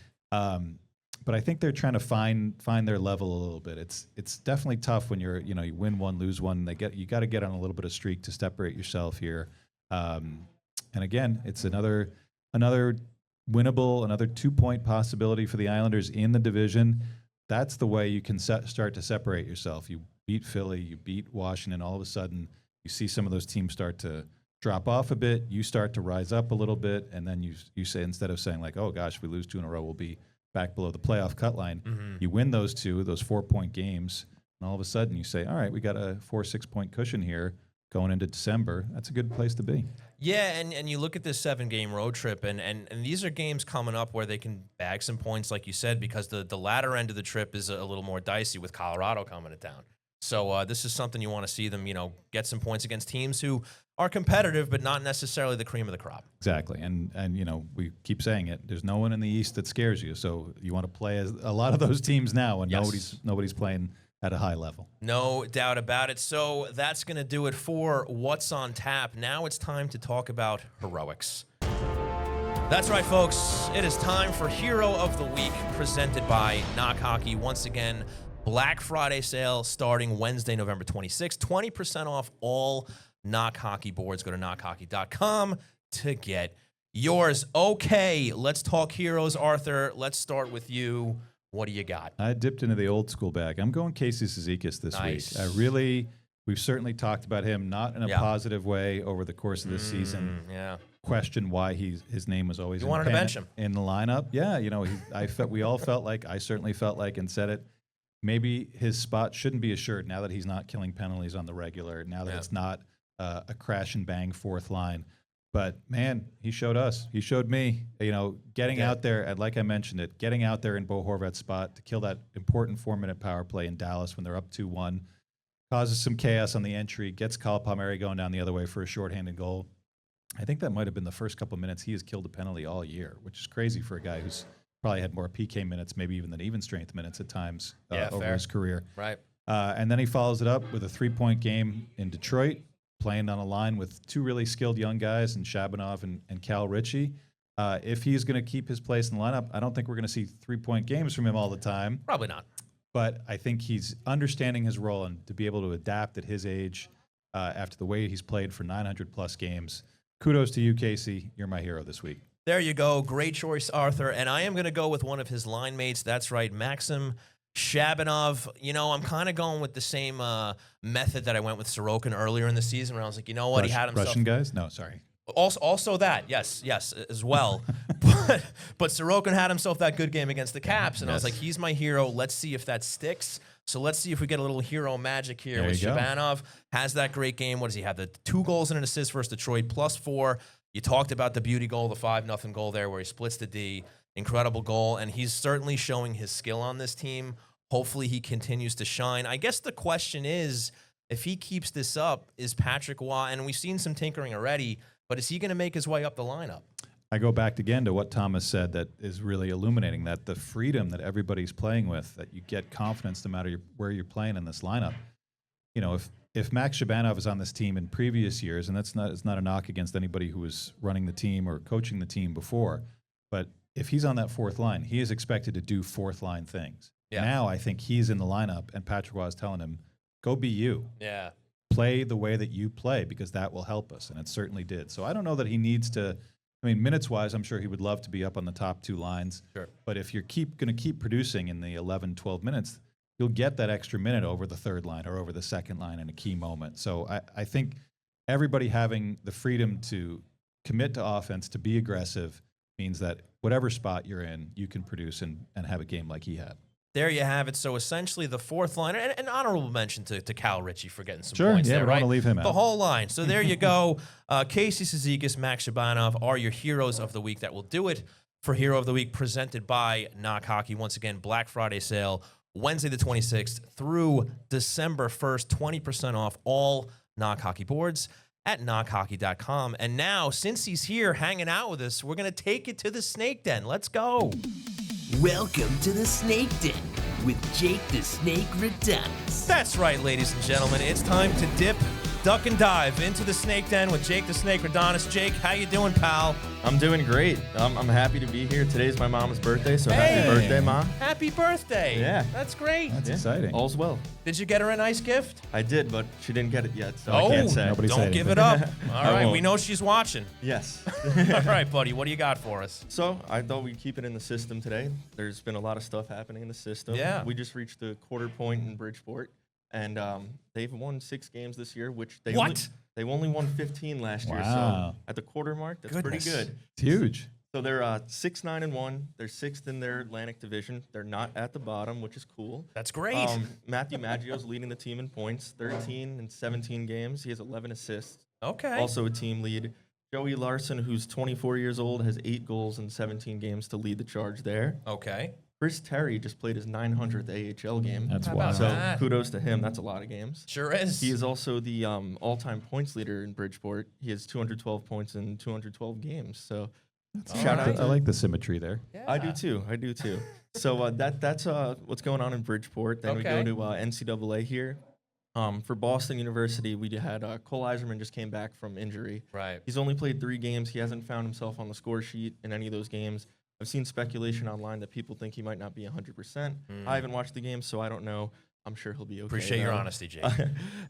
S3: But I think they're trying to find their level a little bit. It's definitely tough when you win one, lose one. You got to get on a little bit of streak to separate yourself here. And again, it's another winnable, another 2-point possibility for the Islanders in the division. That's the way you can start to separate yourself. You beat Philly, you beat Washington. All of a sudden, you see some of those teams start to drop off a bit. You start to rise up a little bit, and then you say, instead of saying like, oh gosh, if we lose 2 in a row, we'll be back below the playoff cut line. You win those 4-point games, and all of a sudden you say, all right, we got a 4-6-point cushion here going into December. That's a good place to be.
S2: Yeah, and you look at this 7-game road trip, and these are games coming up where they can bag some points, like you said, because the latter end of the trip is a little more dicey with Colorado coming to town. So this is something you want to see them, get some points against teams who are competitive, but not necessarily the cream of the crop.
S3: Exactly, and we keep saying it. There's no one in the East that scares you, so you want to play as a lot of those teams now, and nobody's playing at a high level.
S2: No doubt about it. So that's going to do it for What's on Tap. Now it's time to talk about heroics. That's right, folks. It is time for Hero of the Week, presented by Knock Hockey. Once again, Black Friday sale starting Wednesday, November 26th. 20% off all Knock Hockey boards. Go to knockhockey.com to get yours. Okay, let's talk heroes. Arthur, let's start with you. What do you got?
S3: I dipped into the old school bag. I'm going Casey Cizikas this week. We've certainly talked about him, not in a positive way over the course of this season. Question why his name was always
S2: wanted to bench him
S3: in the lineup. Yeah, we all felt like, I certainly felt like, and said it, maybe his spot shouldn't be assured now that he's not killing penalties on the regular, now that it's not a crash and bang fourth line. But, man, he showed us. He showed me, getting out there, and like I mentioned it, getting out there in Bo Horvat's spot to kill that important 4-minute power play in Dallas when they're up 2-1, causes some chaos on the entry, gets Kyle Palmieri going down the other way for a shorthanded goal. I think that might have been the first couple of minutes he has killed a penalty all year, which is crazy for a guy who's probably had more PK minutes, maybe even than even strength minutes at times over his career.
S2: Right.
S3: And then he follows it up with a 3-point game in Detroit. playing on a line with two really skilled young guys in Shabanov and Cal Ritchie. If he's going to keep his place in the lineup, I don't think we're going to see 3-point games from him all the time.
S2: Probably not.
S3: But I think he's understanding his role and to be able to adapt at his age after the way he's played for 900-plus games. Kudos to you, Casey. You're my hero this week.
S2: There you go. Great choice, Arthur. And I am going to go with one of his line mates. That's right, Maxim Shabanov. You know, I'm kind of going with the same method that I went with Sorokin earlier in the season, where I was like, you know what, he had himself.
S3: Russian guys? No, sorry.
S2: Also that, yes, as well. but Sorokin had himself that good game against the Caps, and I was like, he's my hero. Let's see if that sticks. So let's see if we get a little hero magic here with Shabanov. Has that great game. What does he have? The 2 goals and an assist versus Detroit, +4. You talked about the beauty goal, the 5-0 goal there where he splits the D. Incredible goal, and he's certainly showing his skill on this team. Hopefully he continues to shine. I guess the question is, if he keeps this up, is Patrick Waugh, and we've seen some tinkering already, but is he going to make his way up the lineup?
S3: I go back again to what Thomas said that is really illuminating, that the freedom that everybody's playing with, that you get confidence no matter where you're playing in this lineup. You know, if Max Shabanov is on this team in previous years, and it's not a knock against anybody who was running the team or coaching the team before, but if he's on that fourth line, he is expected to do fourth line things. Yeah. Now I think he's in the lineup, and Patrick Waugh is telling him, go be you.
S2: Yeah.
S3: Play the way that you play, because that will help us, and it certainly did. So I don't know that he needs to. I mean, minutes-wise, I'm sure he would love to be up on the top 2 lines.
S2: Sure.
S3: But if you're going to keep producing in the 11, 12 minutes, you'll get that extra minute over the third line or over the second line in a key moment. So I think everybody having the freedom to commit to offense, to be aggressive, means that whatever spot you're in, you can produce and have a game like he had.
S2: There you have it. So essentially the fourth line, and an honorable mention to Cal Ritchie for getting some
S3: sure,
S2: points there,
S3: we
S2: right?
S3: don't want to leave him out.
S2: The whole line. So there you go. Casey Cizikas, Max Shabanov are your heroes of the week. That will do it for Hero of the Week, presented by Knock Hockey. Once again, Black Friday sale, Wednesday the 26th through December 1st, 20% off all Knock Hockey boards at knockhockey.com. And now, since he's here hanging out with us, we're going to take it to the Snake Den. Let's go.
S7: Welcome to the Snake Den with Jake the Snake Redonis.
S2: That's right, ladies and gentlemen. It's time to dip, duck, and dive into the Snake Den with Jake the Snake Redonis. Jake, how you doing, pal?
S8: I'm doing great. I'm happy to be here. Today's my mom's birthday, so happy birthday, Mom.
S2: Happy birthday.
S8: Yeah.
S2: That's great.
S3: That's exciting.
S8: All's well.
S2: Did you get her a nice gift?
S8: I did, but she didn't get it yet, so I can't say.
S3: nobody
S2: Don't give it up. All right,
S8: won't.
S2: we know she's watching.
S8: Yes.
S2: All right, buddy, what do you got for us?
S8: So I thought we'd keep it in the system today. There's been a lot of stuff happening in the system.
S2: Yeah.
S8: We just reached the quarter point in Bridgeport, and they've won 6 games this year, which they only won 15 last year.
S3: Wow.
S8: So at the quarter mark, that's
S2: Goodness.
S8: pretty good.
S3: It's huge.
S8: So they're 6-9-1. They're 6th in their Atlantic Division. They're not at the bottom, which is cool.
S2: That's great.
S8: Matthew Maggio's leading the team in points, 13 in 17 games. He has 11 assists.
S2: Okay.
S8: Also a team lead. Joey Larson, who's 24 years old, has 8 goals in 17 games to lead the charge there.
S2: Okay.
S8: Chris Terry just played his 900th AHL game.
S3: That's
S2: How
S3: wild.
S2: about
S8: So
S2: that?
S8: kudos to him. That's a lot of games.
S2: Sure is.
S8: He is also the all-time points leader in Bridgeport. He has 212 points in 212 games. So shout out.
S3: I like the symmetry there.
S2: Yeah.
S8: I do too. So that's what's going on in Bridgeport. Then we go to NCAA here. For Boston University, we had Cole Eiserman just came back from injury.
S2: Right.
S8: He's only played 3 games. He hasn't found himself on the score sheet in any of those games. I've seen speculation online that people think he might not be 100%. I haven't watched the game, so I don't know. I'm sure he'll be okay.
S2: Appreciate your honesty, Jake.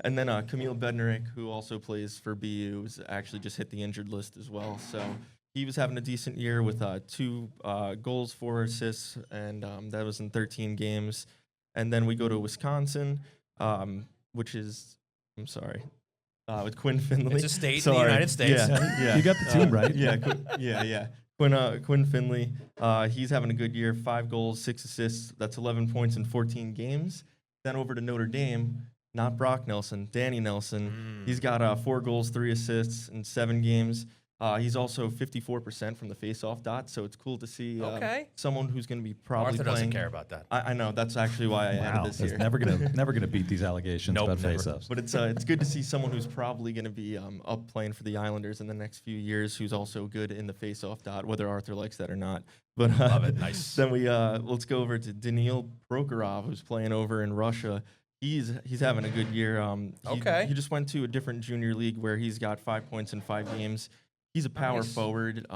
S8: And then Camille Bednarik, who also plays for BU, has actually just hit the injured list as well. So he was having a decent year with 2 goals, 4 assists, and that was in 13 games. And then we go to Wisconsin, which is, with Quinn Finley.
S2: It's a state in the United States.
S8: Yeah.
S3: You got the team right.
S8: Yeah. Quinn Finley, he's having a good year, 5 goals, 6 assists. That's 11 points in 14 games. Then over to Notre Dame, not Brock Nelson, Danny Nelson. He's got 4 goals, 3 assists in 7 games. He's also 54% from the face-off dot, so it's cool to see someone who's going to be probably
S2: Arthur
S8: playing.
S2: doesn't care about that.
S8: I know, that's actually why I added this
S3: It's
S8: here.
S3: never gonna beat these allegations about
S2: never.
S3: face-offs.
S8: But it's good to see someone who's probably going to be up playing for the Islanders in the next few years, who's also good in the face-off dot, whether Arthur likes that or not. But
S2: Love it. Nice.
S8: Then we let's go over to Daniil Prokhorov, who's playing over in Russia. He's having a good year.
S2: Okay.
S8: He just went to a different junior league where he's got 5 points in 5 games. He's a power forward.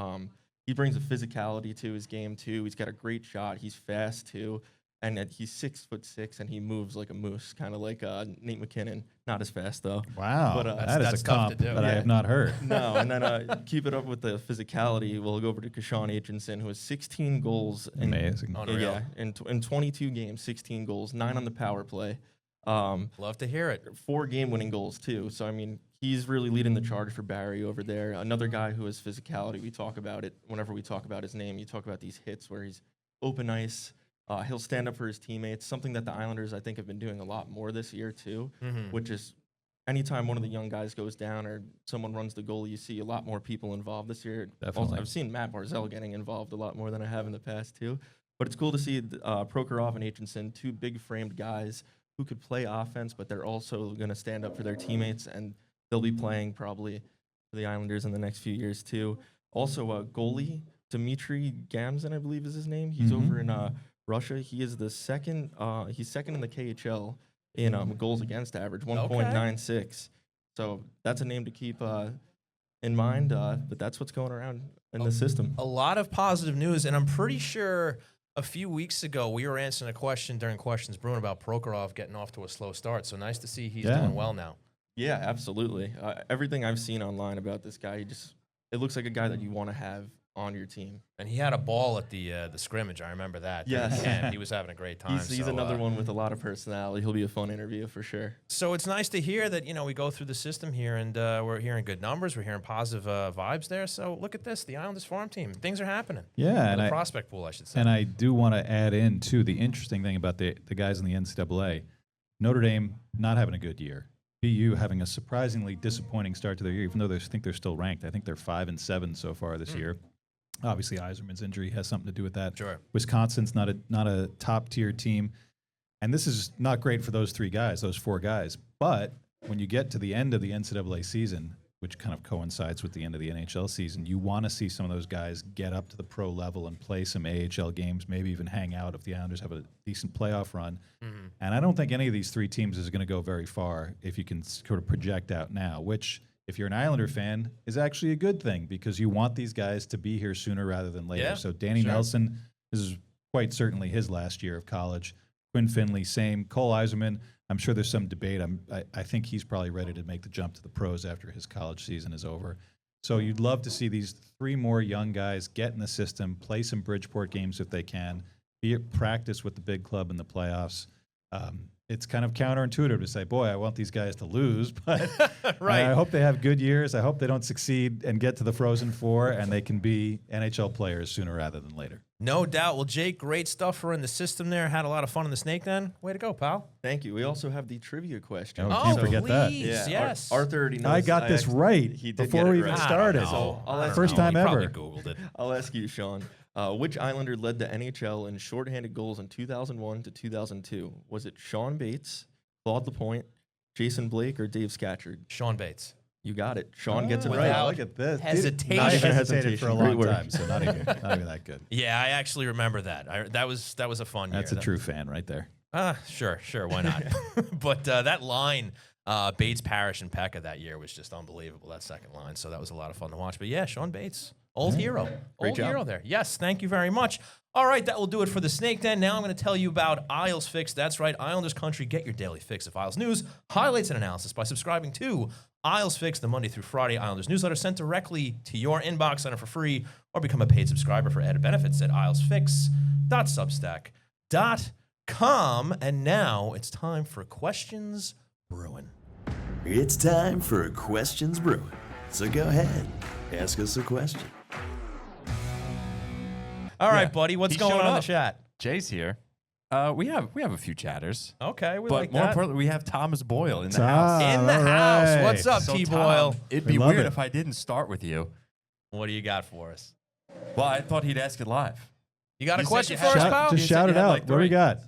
S8: He brings a physicality to his game too. He's got a great shot. He's fast too, and he's 6'6" and he moves like a moose, kind of like Nate McKinnon. Not as fast though.
S3: Wow,
S8: But,
S3: that is
S2: that's
S3: a
S2: tough to
S3: comp
S2: do.
S3: that I have not heard.
S8: No, and then keep it up with the physicality. We'll go over to Kashawn Aitchison, who has 16 goals.
S3: Amazing.
S2: Unreal.
S8: In 22 games, 16 goals, 9 on the power play.
S2: Love to hear it.
S8: 4 game-winning goals too. So I mean, he's really leading the charge for Barry over there. Another guy who has physicality. We talk about it whenever we talk about his name. You talk about these hits where he's open ice. He'll stand up for his teammates. Something that the Islanders I think have been doing a lot more this year too, which is anytime one of the young guys goes down or someone runs the goal, you see a lot more people involved this year.
S3: Definitely.
S8: Also, I've seen Matt Barzell getting involved a lot more than I have in the past too. But it's cool to see Prokhorov and Aitchison, 2 big-framed guys who could play offense, but they're also going to stand up for their teammates, and they'll be playing probably for the Islanders in the next few years too. Also, goalie Dmitry Gamzin, I believe is his name. He's over in Russia. He is the second. He's second in the KHL in goals against average, 1.96. So that's a name to keep in mind. But that's what's going around in the system.
S2: A lot of positive news, and I'm pretty sure a few weeks ago we were answering a question during Questions Brewing about Prokhorov getting off to a slow start. So nice to see he's doing well now.
S8: Yeah, absolutely. Everything I've seen online about this guy, it looks like a guy that you want to have on your team.
S2: And he had a ball at the scrimmage. I remember that.
S8: Yes.
S2: And he was having a great time.
S8: He's another one with a lot of personality. He'll be a fun interview for sure.
S2: So it's nice to hear that, we go through the system here and we're hearing good numbers. We're hearing positive vibes there. So look at this, the Islanders farm team. Things are happening.
S3: Yeah.
S2: And the prospect pool, I should say.
S3: And I do want to add in, too, the interesting thing about the guys in the NCAA. Notre Dame not having a good year. BU having a surprisingly disappointing start to their year, even though I think they're still ranked. I think they're 5-7 so far this year. Obviously, Yzerman's injury has something to do with that.
S2: Sure.
S3: Wisconsin's not a top-tier team. And this is not great for those 4 guys. But when you get to the end of the NCAA season, which kind of coincides with the end of the NHL season, you want to see some of those guys get up to the pro level and play some AHL games, maybe even hang out if the Islanders have a decent playoff run. And I don't think any of these 3 teams is going to go very far if you can sort of project out now, which, if you're an Islander fan, is actually a good thing because you want these guys to be here sooner rather than later.
S2: Yeah,
S3: so Danny Nelson, this is quite certainly his last year of college. Quinn Finley, same. Cole Yzerman, I'm sure there's some debate. I think he's probably ready to make the jump to the pros after his college season is over. So you'd love to see these 3 more young guys get in the system, play some Bridgeport games if they can, be at practice with the big club in the playoffs. It's kind of counterintuitive to say, boy, I want these guys to lose, but
S2: Right.
S3: I hope they have good years. I hope they don't succeed and get to the Frozen Four, and they can be NHL players sooner rather than later.
S2: No doubt. Well, Jake, great stuff for in the system there. Had a lot of fun in the Snake Den. Way to go, pal.
S8: Thank you. We also have the trivia question.
S3: Oh, can't forget that.
S2: please, yes.
S8: Arthur already knows.
S3: I got this right
S8: He did
S3: before
S8: get
S3: we
S8: it
S3: even
S8: right.
S3: started.
S8: So I'll ask
S3: First
S8: you-
S3: time
S2: He probably
S3: ever.
S2: Googled it.
S8: I'll ask you, Sean. Which Islander led the NHL in shorthanded goals in 2001 to 2002? Was it Sean Bates, Claude Lapointe, Jason Blake, or Dave Scatchard?
S2: Sean Bates.
S8: You got it. Sean gets it
S2: Without
S8: right.
S3: Look at this.
S2: hesitation.
S3: I
S8: Not even
S3: hesitated for a
S8: hesitation.
S3: long
S8: Great work.
S3: time, so not even that good.
S2: Yeah, I actually remember that. That was a fun year.
S3: That's a true fan right there.
S2: Sure. Why not? But that line, Bates, Parrish, and Pekka that year was just unbelievable, that second line. So that was a lot of fun to watch. But yeah, Sean Bates, old hero. Old
S8: job.
S2: hero there. Yes, thank you very much. All right, that will do it for the Snake Den. Now I'm going to tell you about Isles Fix. That's right, Islanders Country. Get your daily fix of Isles news, highlights, and analysis by subscribing to Isles Fix, the Monday through Friday Islanders newsletter sent directly to your inbox. Sign up for free or become a paid subscriber for added benefits at ilesfix.substack.com. And now it's time for Questions Brewing.
S1: It's time for Questions Brewing. So go ahead, ask us a question.
S2: All right, buddy, what's
S9: he
S2: going
S9: showed
S2: on in the
S9: up.
S2: chat?
S9: Jay's here. We have a few chatters,
S2: Okay, we
S9: but
S2: like
S9: more
S2: that.
S9: importantly, we have Thomas Boyle in the
S3: Tom.
S9: house.
S2: In the
S3: all
S2: house.
S3: right.
S2: What's up,
S9: So,
S2: T-Boyle?
S9: Tom, it'd
S3: We
S9: be
S3: love
S9: weird
S3: it.
S9: if I didn't start with you.
S2: What do you got for us?
S9: Well, I thought he'd ask it live.
S2: You got a
S9: You said
S2: question
S9: you
S2: for us,
S9: had-
S2: pal?
S3: Just
S9: You said
S3: shout
S9: you
S3: it
S9: had
S3: out.
S9: like
S3: What do we
S9: 3.
S3: got?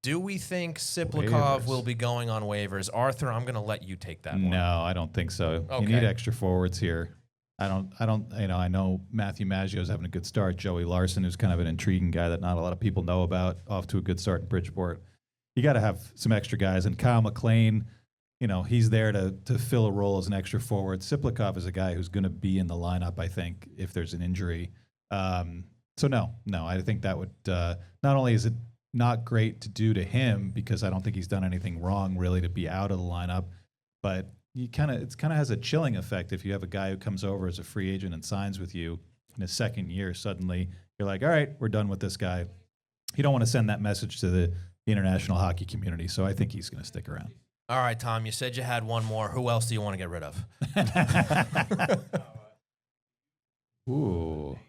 S2: Do we think Siplikov
S3: Waivers.
S2: will be going on waivers? Arthur, I'm going to let you take that one.
S3: No, I don't think so.
S2: Okay.
S3: You need extra forwards here. I know Matthew Maggio's having a good start. Joey Larson, who's kind of an intriguing guy that not a lot of people know about, off to a good start in Bridgeport. you got to have some extra guys. And Kyle McLean, he's there to fill a role as an extra forward. Siplikov is a guy who's going to be in the lineup, I think, if there's an injury. So no, I think that would not only is it not great to do to him because I don't think he's done anything wrong really to be out of the lineup, but it kind of has a chilling effect if you have a guy who comes over as a free agent and signs with you in his second year. Suddenly you're like, all right, we're done with this guy. You don't want to send that message to the international hockey community, so I think he's going to stick around.
S2: All right, Tom, you said you had one more. Who else do you want to get rid of?
S3: Ooh.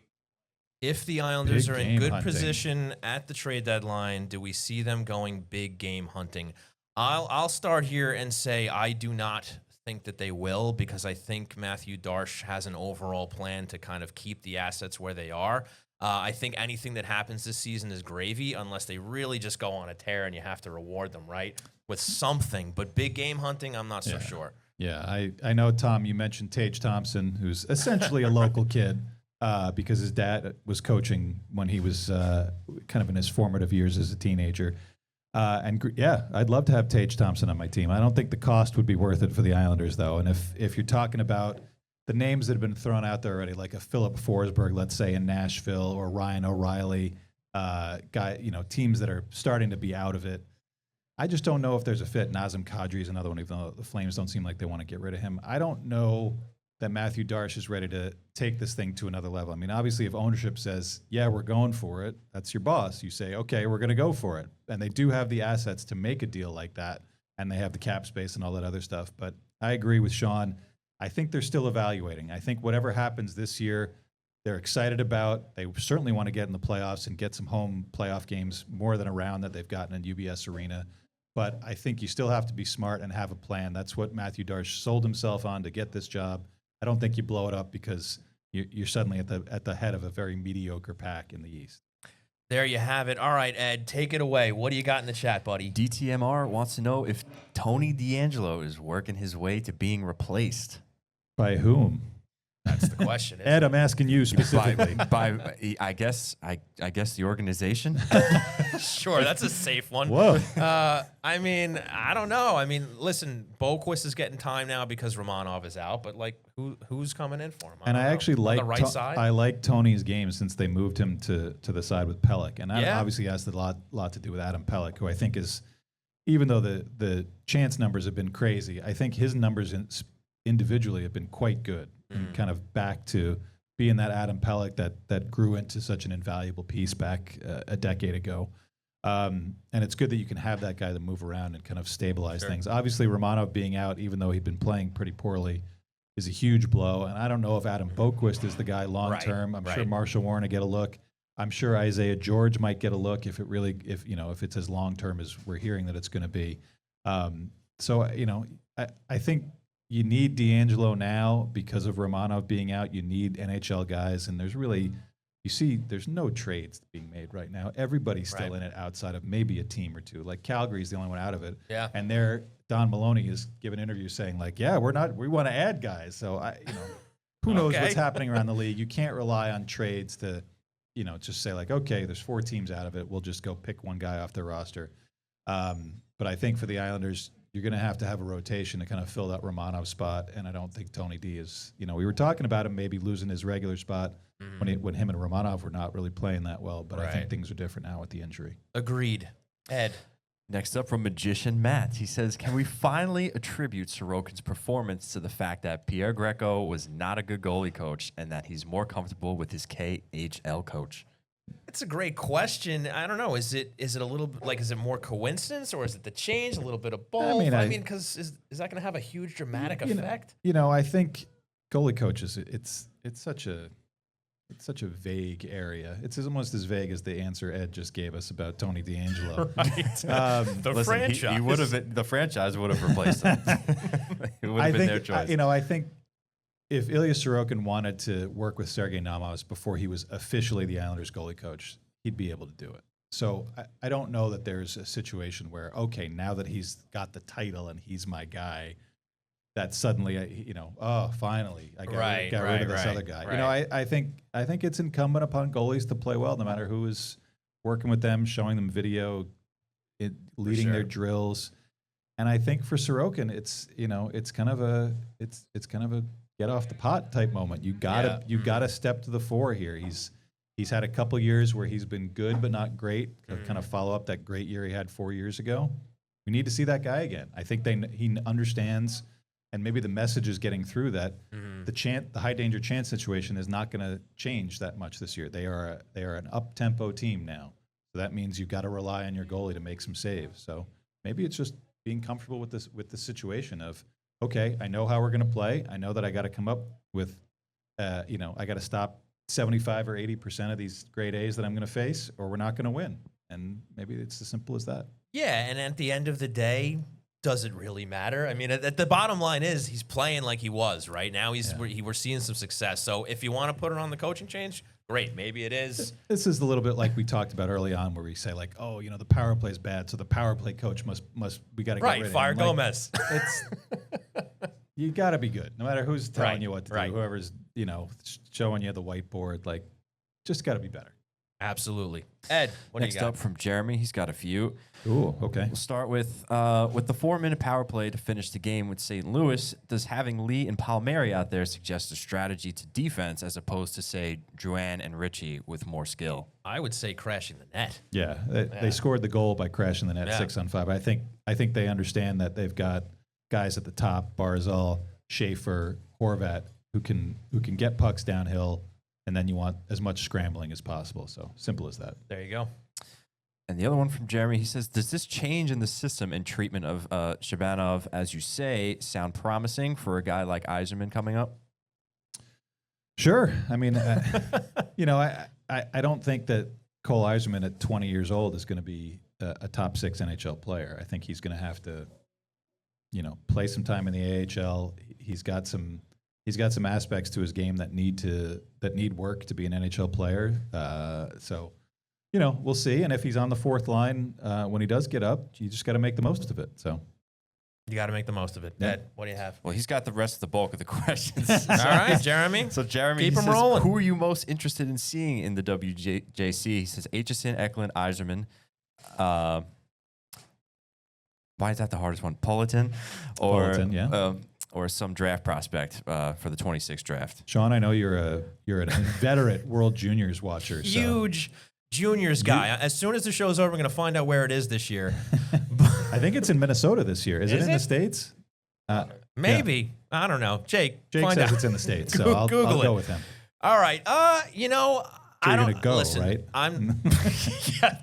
S2: If the Islanders
S3: Big
S2: are in
S3: game
S2: good
S3: hunting.
S2: position at the trade deadline, do we see them going big game hunting? I'll start here and say I do not think that they will, because I think Matthew Darche has an overall plan to kind of keep the assets where they are. I think anything that happens this season is gravy unless they really just go on a tear and you have to reward them, right, with something. But big game hunting, I'm not so sure.
S3: Yeah, I know, Tom, you mentioned Tage Thompson, who's essentially a local kid because his dad was coaching when he was kind of in his formative years as a teenager. I'd love to have Tage Thompson on my team. I don't think the cost would be worth it for the Islanders, though. And if you're talking about the names that have been thrown out there already, like a Philip Forsberg, let's say, in Nashville, or Ryan O'Reilly, teams that are starting to be out of it, I just don't know if there's a fit. Nazem Kadri is another one, even though the Flames don't seem like they want to get rid of him. I don't know that Matthew Darche is ready to take this thing to another level. I mean, obviously, if ownership says, yeah, we're going for it, that's your boss. You say, okay, we're going to go for it. And they do have the assets to make a deal like that, and they have the cap space and all that other stuff. But I agree with Sean. I think they're still evaluating. I think whatever happens this year, they're excited about. They certainly want to get in the playoffs and get some home playoff games more than a round that they've gotten in UBS Arena. But I think you still have to be smart and have a plan. That's what Matthew Darche sold himself on to get this job. I don't think you blow it up because you're suddenly at the head of a very mediocre pack in the East.
S2: There you have it. All right, Ed, take it away. What do you got in the chat, buddy?
S9: DTMR wants to know if Tony DeAngelo is working his way to being replaced.
S3: By whom?
S2: That's the question.
S3: Ed, I'm asking you specifically.
S9: by I guess the organization.
S2: Sure, that's a safe one.
S3: Whoa.
S2: I mean, I don't know. I mean, listen, Boquist is getting time now because Romanov is out, but like, who's coming in for him?
S3: And I actually
S2: like
S3: like
S2: the right side.
S3: I like Tony's game since they moved him to the side with Pelech, and that obviously has a lot to do with Adam Pelech, who I think is, even though the chance numbers have been crazy, I think his numbers individually have been quite good. And kind of back to being that Adam Pelech that grew into such an invaluable piece back a decade ago. And it's good that you can have that guy to move around and kind of stabilize things. Obviously, Romanov being out, even though he'd been playing pretty poorly, is a huge blow. And I don't know if Adam Boquist is the guy long term. I'm sure Marshall Warren will get a look. I'm sure Isaiah George might get a look if it's as long term as we're hearing that it's going to be. I think you need DeAngelo now because of Romanov being out. You need NHL guys, and there's no trades being made right now. Everybody's still in it outside of maybe a team or two. Like Calgary's the only one out of it. Yeah. And Don Maloney has given interviews saying like, yeah, we want to add guys. So who knows what's happening around the league. You can't rely on trades to, just say like, okay, there's 4 teams out of it. We'll just go pick one guy off their roster. But I think for the Islanders, you're going to have a rotation to kind of fill that Romanov spot, and I don't think Tony D is. We were talking about him maybe losing his regular spot when him and Romanov were not really playing that well, but I think things are different now with the injury.
S2: Agreed. Ed.
S9: Next up from Magician Matt, he says, can we finally attribute Sorokin's performance to the fact that Pierre Greco was not a good goalie coach and that he's more comfortable with his KHL coach?
S2: It's a great question. I don't know. Is it a little like, is it more coincidence or is it the change? A little bit of both? I mean, because is that going to have a huge dramatic effect?
S3: I think goalie coaches. It's such a vague area. It's almost as vague as the answer Ed just gave us about Tony DeAngelo.
S2: Right. Franchise.
S9: He would have. The franchise would have replaced him. It would have been their choice.
S3: I think if Ilya Sorokin wanted to work with Sergei Namas before he was officially the Islanders goalie coach, he'd be able to do it. So I don't know that there's a situation where, okay, now that he's got the title and he's my guy, that suddenly, finally, I got rid of this other guy.
S2: Right.
S3: I think it's incumbent upon goalies to play well, no matter who is working with them, showing them video, leading their
S2: sure.
S3: drills. And I think for Sorokin, it's kind of a get off the pot type moment. You gotta step to the fore here. He's had a couple years where he's been good but not great. Kind of follow up that great year he had 4 years ago. We need to see that guy again. I think he understands, and maybe the message is getting through that the high danger chance situation is not going to change that much this year. They are an up tempo team now, so that means you've got to rely on your goalie to make some saves. So maybe it's just being comfortable with the situation of, okay, I know how we're going to play. I know that I got to come up with, I got to stop 75 or 80% of these grade A's that I'm going to face, or we're not going to win. And maybe it's as simple as that.
S2: Yeah, and at the end of the day, does it really matter? I mean, at the bottom line is he's playing like he was, right? Now we're seeing some success. So if you want to put it on the coaching change, great. Maybe it is.
S3: This is a little bit like we talked about early on, where we say like, oh, the power play is bad, so the power play coach must we got to get rid of him.
S2: Fire Gomez.
S3: It's you got to be good, no matter who's telling you what to do. Whoever's showing you the whiteboard, like, just got to be better.
S2: Absolutely. Ed, what
S9: Next
S2: do you got?
S9: up from Jeremy, he's got a few.
S3: Ooh, okay.
S9: We'll start with the 4-minute power play to finish the game with St. Louis. Does having Lee and Palmieri out there suggest a strategy to defense as opposed to, say, Drouin and Ritchie with more skill?
S2: I would say crashing the net.
S3: Yeah, they scored the goal by crashing the net 6-on-5. I think they understand that they've got guys at the top, Barzal, Schaefer, Horvat, who can get pucks downhill, and then you want as much scrambling as possible. So simple as that.
S2: There you go.
S9: And the other one from Jeremy, he says, does this change in the system and treatment of Shabanov, as you say, sound promising for a guy like Yzerman coming up?
S3: Sure. I mean, I don't think that Cole Yzerman at 20 years old is going to be a top 6 NHL player. I think he's going to have to, play some time in the AHL. He's got some aspects to his game that need work to be an NHL player. So, we'll see. And if he's on the fourth line when he does get up, you just got to make the most of it. So
S2: you got to make the most of it.
S3: Yeah.
S2: Ed, what do you have?
S9: Well, he's got the rest of the bulk of the questions.
S2: All right, Jeremy.
S9: So Jeremy,
S2: keep
S9: he
S2: him
S9: says,
S2: rolling.
S9: who are you most interested in seeing in the WJC? He says Aitchison, Eklund, Yzerman. Why is that the hardest one? Politan, or some draft prospect for the 26th draft.
S3: Sean, I know you're an inveterate World Juniors watcher. So.
S2: Huge juniors guy. As soon as the show's over, we're going to find out where it is this year.
S3: I think it's in Minnesota this year. Is it in the States?
S2: Maybe.
S3: Yeah.
S2: I don't know. Jake
S3: says
S2: out.
S3: It's in the States, so I'll go with him.
S2: All right.
S3: So
S2: I don't
S3: you're gonna go,
S2: listen.
S3: right?
S2: I'm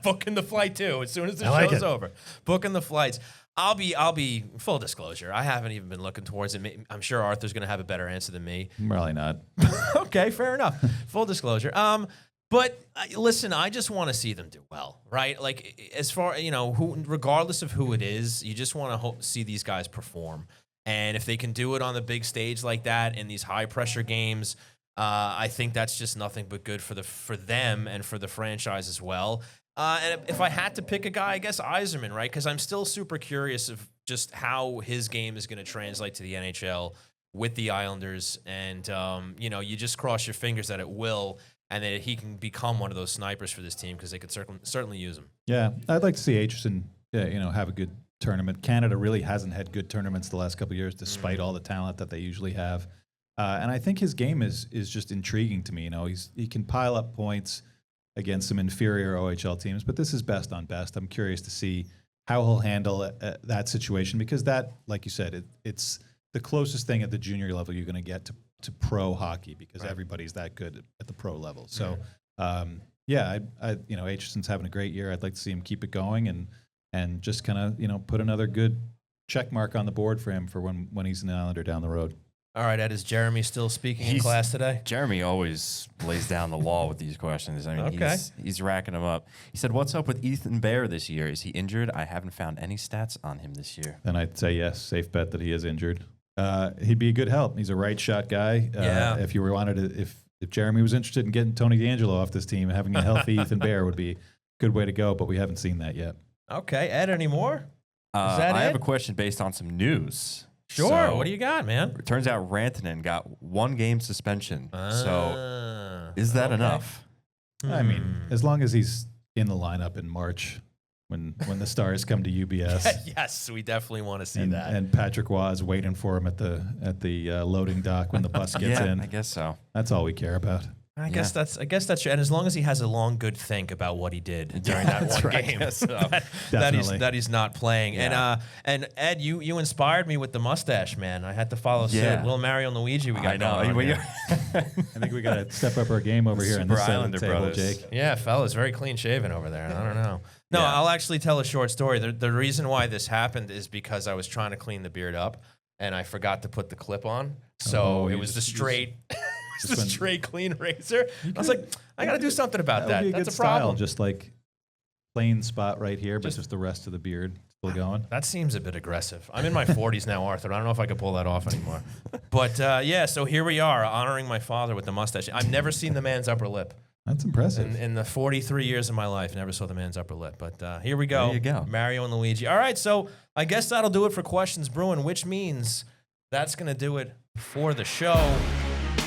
S2: booking the flight too. As soon as the show's over, booking the flights. I'll be full disclosure. I haven't even been looking towards it. I'm sure Arthur's going to have a better answer than me.
S3: Probably not.
S2: Okay, fair enough. Full disclosure. But listen, I just want to see them do well, right? Like, as far regardless of who it is, you just want to see these guys perform. And if they can do it on the big stage like that in these high pressure games, I think that's just nothing but good for them and for the franchise as well. And if I had to pick a guy, I guess Yzerman, right? Because I'm still super curious of just how his game is going to translate to the NHL with the Islanders. And, you just cross your fingers that it will and that he can become one of those snipers for this team because they could certainly use him.
S3: Yeah, I'd like to see Aitchison, have a good tournament. Canada really hasn't had good tournaments the last couple of years, despite all the talent that they usually have. And I think his game is just intriguing to me. He can pile up points against some inferior OHL teams, but this is best on best. I'm curious to see how he'll handle that situation because that, like you said, it's the closest thing at the junior level you're going to get to pro hockey because everybody's that good at the pro level. So, Aitchison's having a great year. I'd like to see him keep it going and just kind of put another good check mark on the board for him for when he's an Islander down the road.
S2: All right, Ed, is Jeremy still speaking in class today?
S9: Jeremy always lays down the law with these questions. I mean,
S2: okay.
S9: He's racking them up. He said, what's up with Ethan Bear this year? Is he injured? I haven't found any stats on him this year.
S3: Then I'd say yes, safe bet that he is injured. He'd be a good help. He's a right shot guy. If you wanted to, if Jeremy was interested in getting Tony D'Angelo off this team, having a healthy Ethan Bear would be a good way to go, but we haven't seen that yet.
S2: Okay, Ed, any more?
S9: I have a question based on some news.
S2: Sure.
S9: So,
S2: what do you got, man?
S9: It turns out Rantanen got 1 game suspension. So is that enough?
S3: I mean, as long as he's in the lineup in March, when the Stars come to UBS.
S2: Yes, we definitely want to see
S3: and,
S2: that.
S3: And Patrick Waugh is waiting for him at the loading dock when the bus gets
S9: Yeah,
S3: in.
S9: I guess so.
S3: That's all we care about.
S2: I guess that's true. And as long as he has a long good think about what he did during that one game, that he's not playing.
S9: Yeah.
S2: And Ed, you inspired me with the mustache, man. I had to follow suit. Little Mario and Luigi, we got going on here.
S3: I think we got to step up our game over here on this side of the table,
S9: Brothers.
S3: Jake.
S2: Yeah, fellas, very clean shaven over there. I don't know. No, I'll actually tell a short story. The reason why this happened is because I was trying to clean the beard up and I forgot to put the clip on. So it was the straight. The straight clean razor. I was like, I got to do something about that.
S3: Would be a
S2: That's
S3: good
S2: a problem.
S3: style, just like plain spot right here, but just the rest of the beard still going.
S2: That seems a bit aggressive. I'm in my 40s now, Arthur. I don't know if I could pull that off anymore. But so here we are, honoring my father with the mustache. I've never seen the man's upper lip.
S3: That's impressive.
S2: In the 43 years of my life, never saw the man's upper lip. But here we go.
S9: There you go.
S2: Mario and Luigi. All right, so I guess that'll do it for Questions Brewing, which means that's going to do it for the show.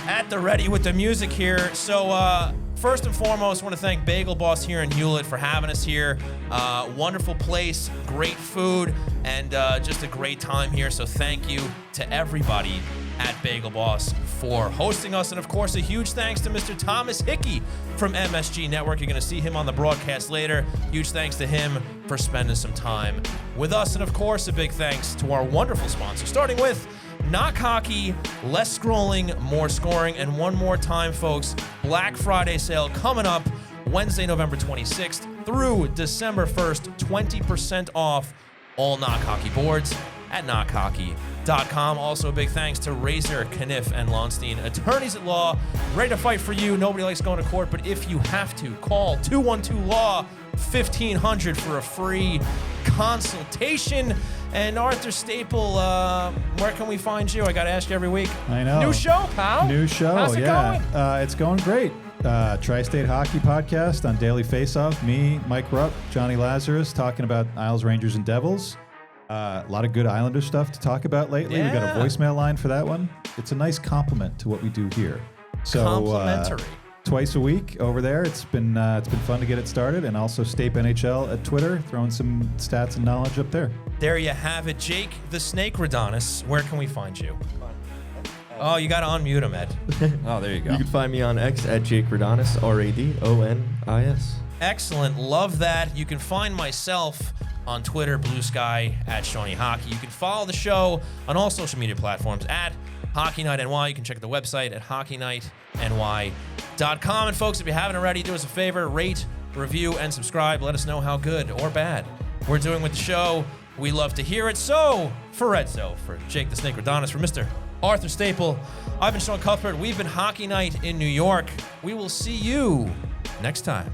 S2: At the ready with the music here. So first and foremost, I want to thank Bagel Boss here in Hewlett for having us here. Wonderful place, great food, and just a great time here. So thank you to everybody at Bagel Boss for hosting us. And of course, a huge thanks to Mr. Thomas Hickey from MSG Network. You're going to see him on the broadcast later. Huge thanks to him for spending some time with us. And of course, a big thanks to our wonderful sponsor, starting with Knock Hockey, less scrolling, more scoring. And one more time, folks, Black Friday sale coming up Wednesday, November 26th through December 1st. 20% off all Knock Hockey boards at knockhockey.com. Also, a big thanks to Razor, Kniff, and Lonstein, attorneys at law, ready to fight for you. Nobody likes going to court, but if you have to, call 212-LAW 1500 for a free consultation. And Arthur Staple, where can we find you? I got to ask you every week.
S3: I know.
S2: New show, pal.
S3: New show,
S2: How's it going?
S3: It's going great. Tri-State Hockey Podcast on Daily Faceoff. Me, Mike Rupp, Johnny Lazarus, talking about Isles, Rangers, and Devils. A lot of good Islander stuff to talk about lately.
S2: Yeah.
S3: We got a voicemail line for that one. It's a nice compliment to what we do here. So,
S2: complimentary.
S3: Twice a week over there. It's been fun to get it started, and also Stape NHL at Twitter, throwing some stats and knowledge up there.
S2: There you have it. Jake the Snake Radonis, where can we find you? Oh, you got to unmute him, Ed.
S9: Oh, there you go.
S8: You can find me on X at Jake Radonis, Radonis.
S2: Excellent. Love that. You can find myself on Twitter, Blue Sky, at Shawnee Hockey. You can follow the show on all social media platforms at Hockey Night NY. You can check the website at hockeynightny.com. And folks, if you haven't already, do us a favor, rate, review, and subscribe. Let us know how good or bad we're doing with the show. We love to hear it. So, for Redzo, for Jake the Snake Radonis, for Mr. Arthur Staple, I've been Sean Cuthbert. We've been Hockey Night in New York. We will see you next time.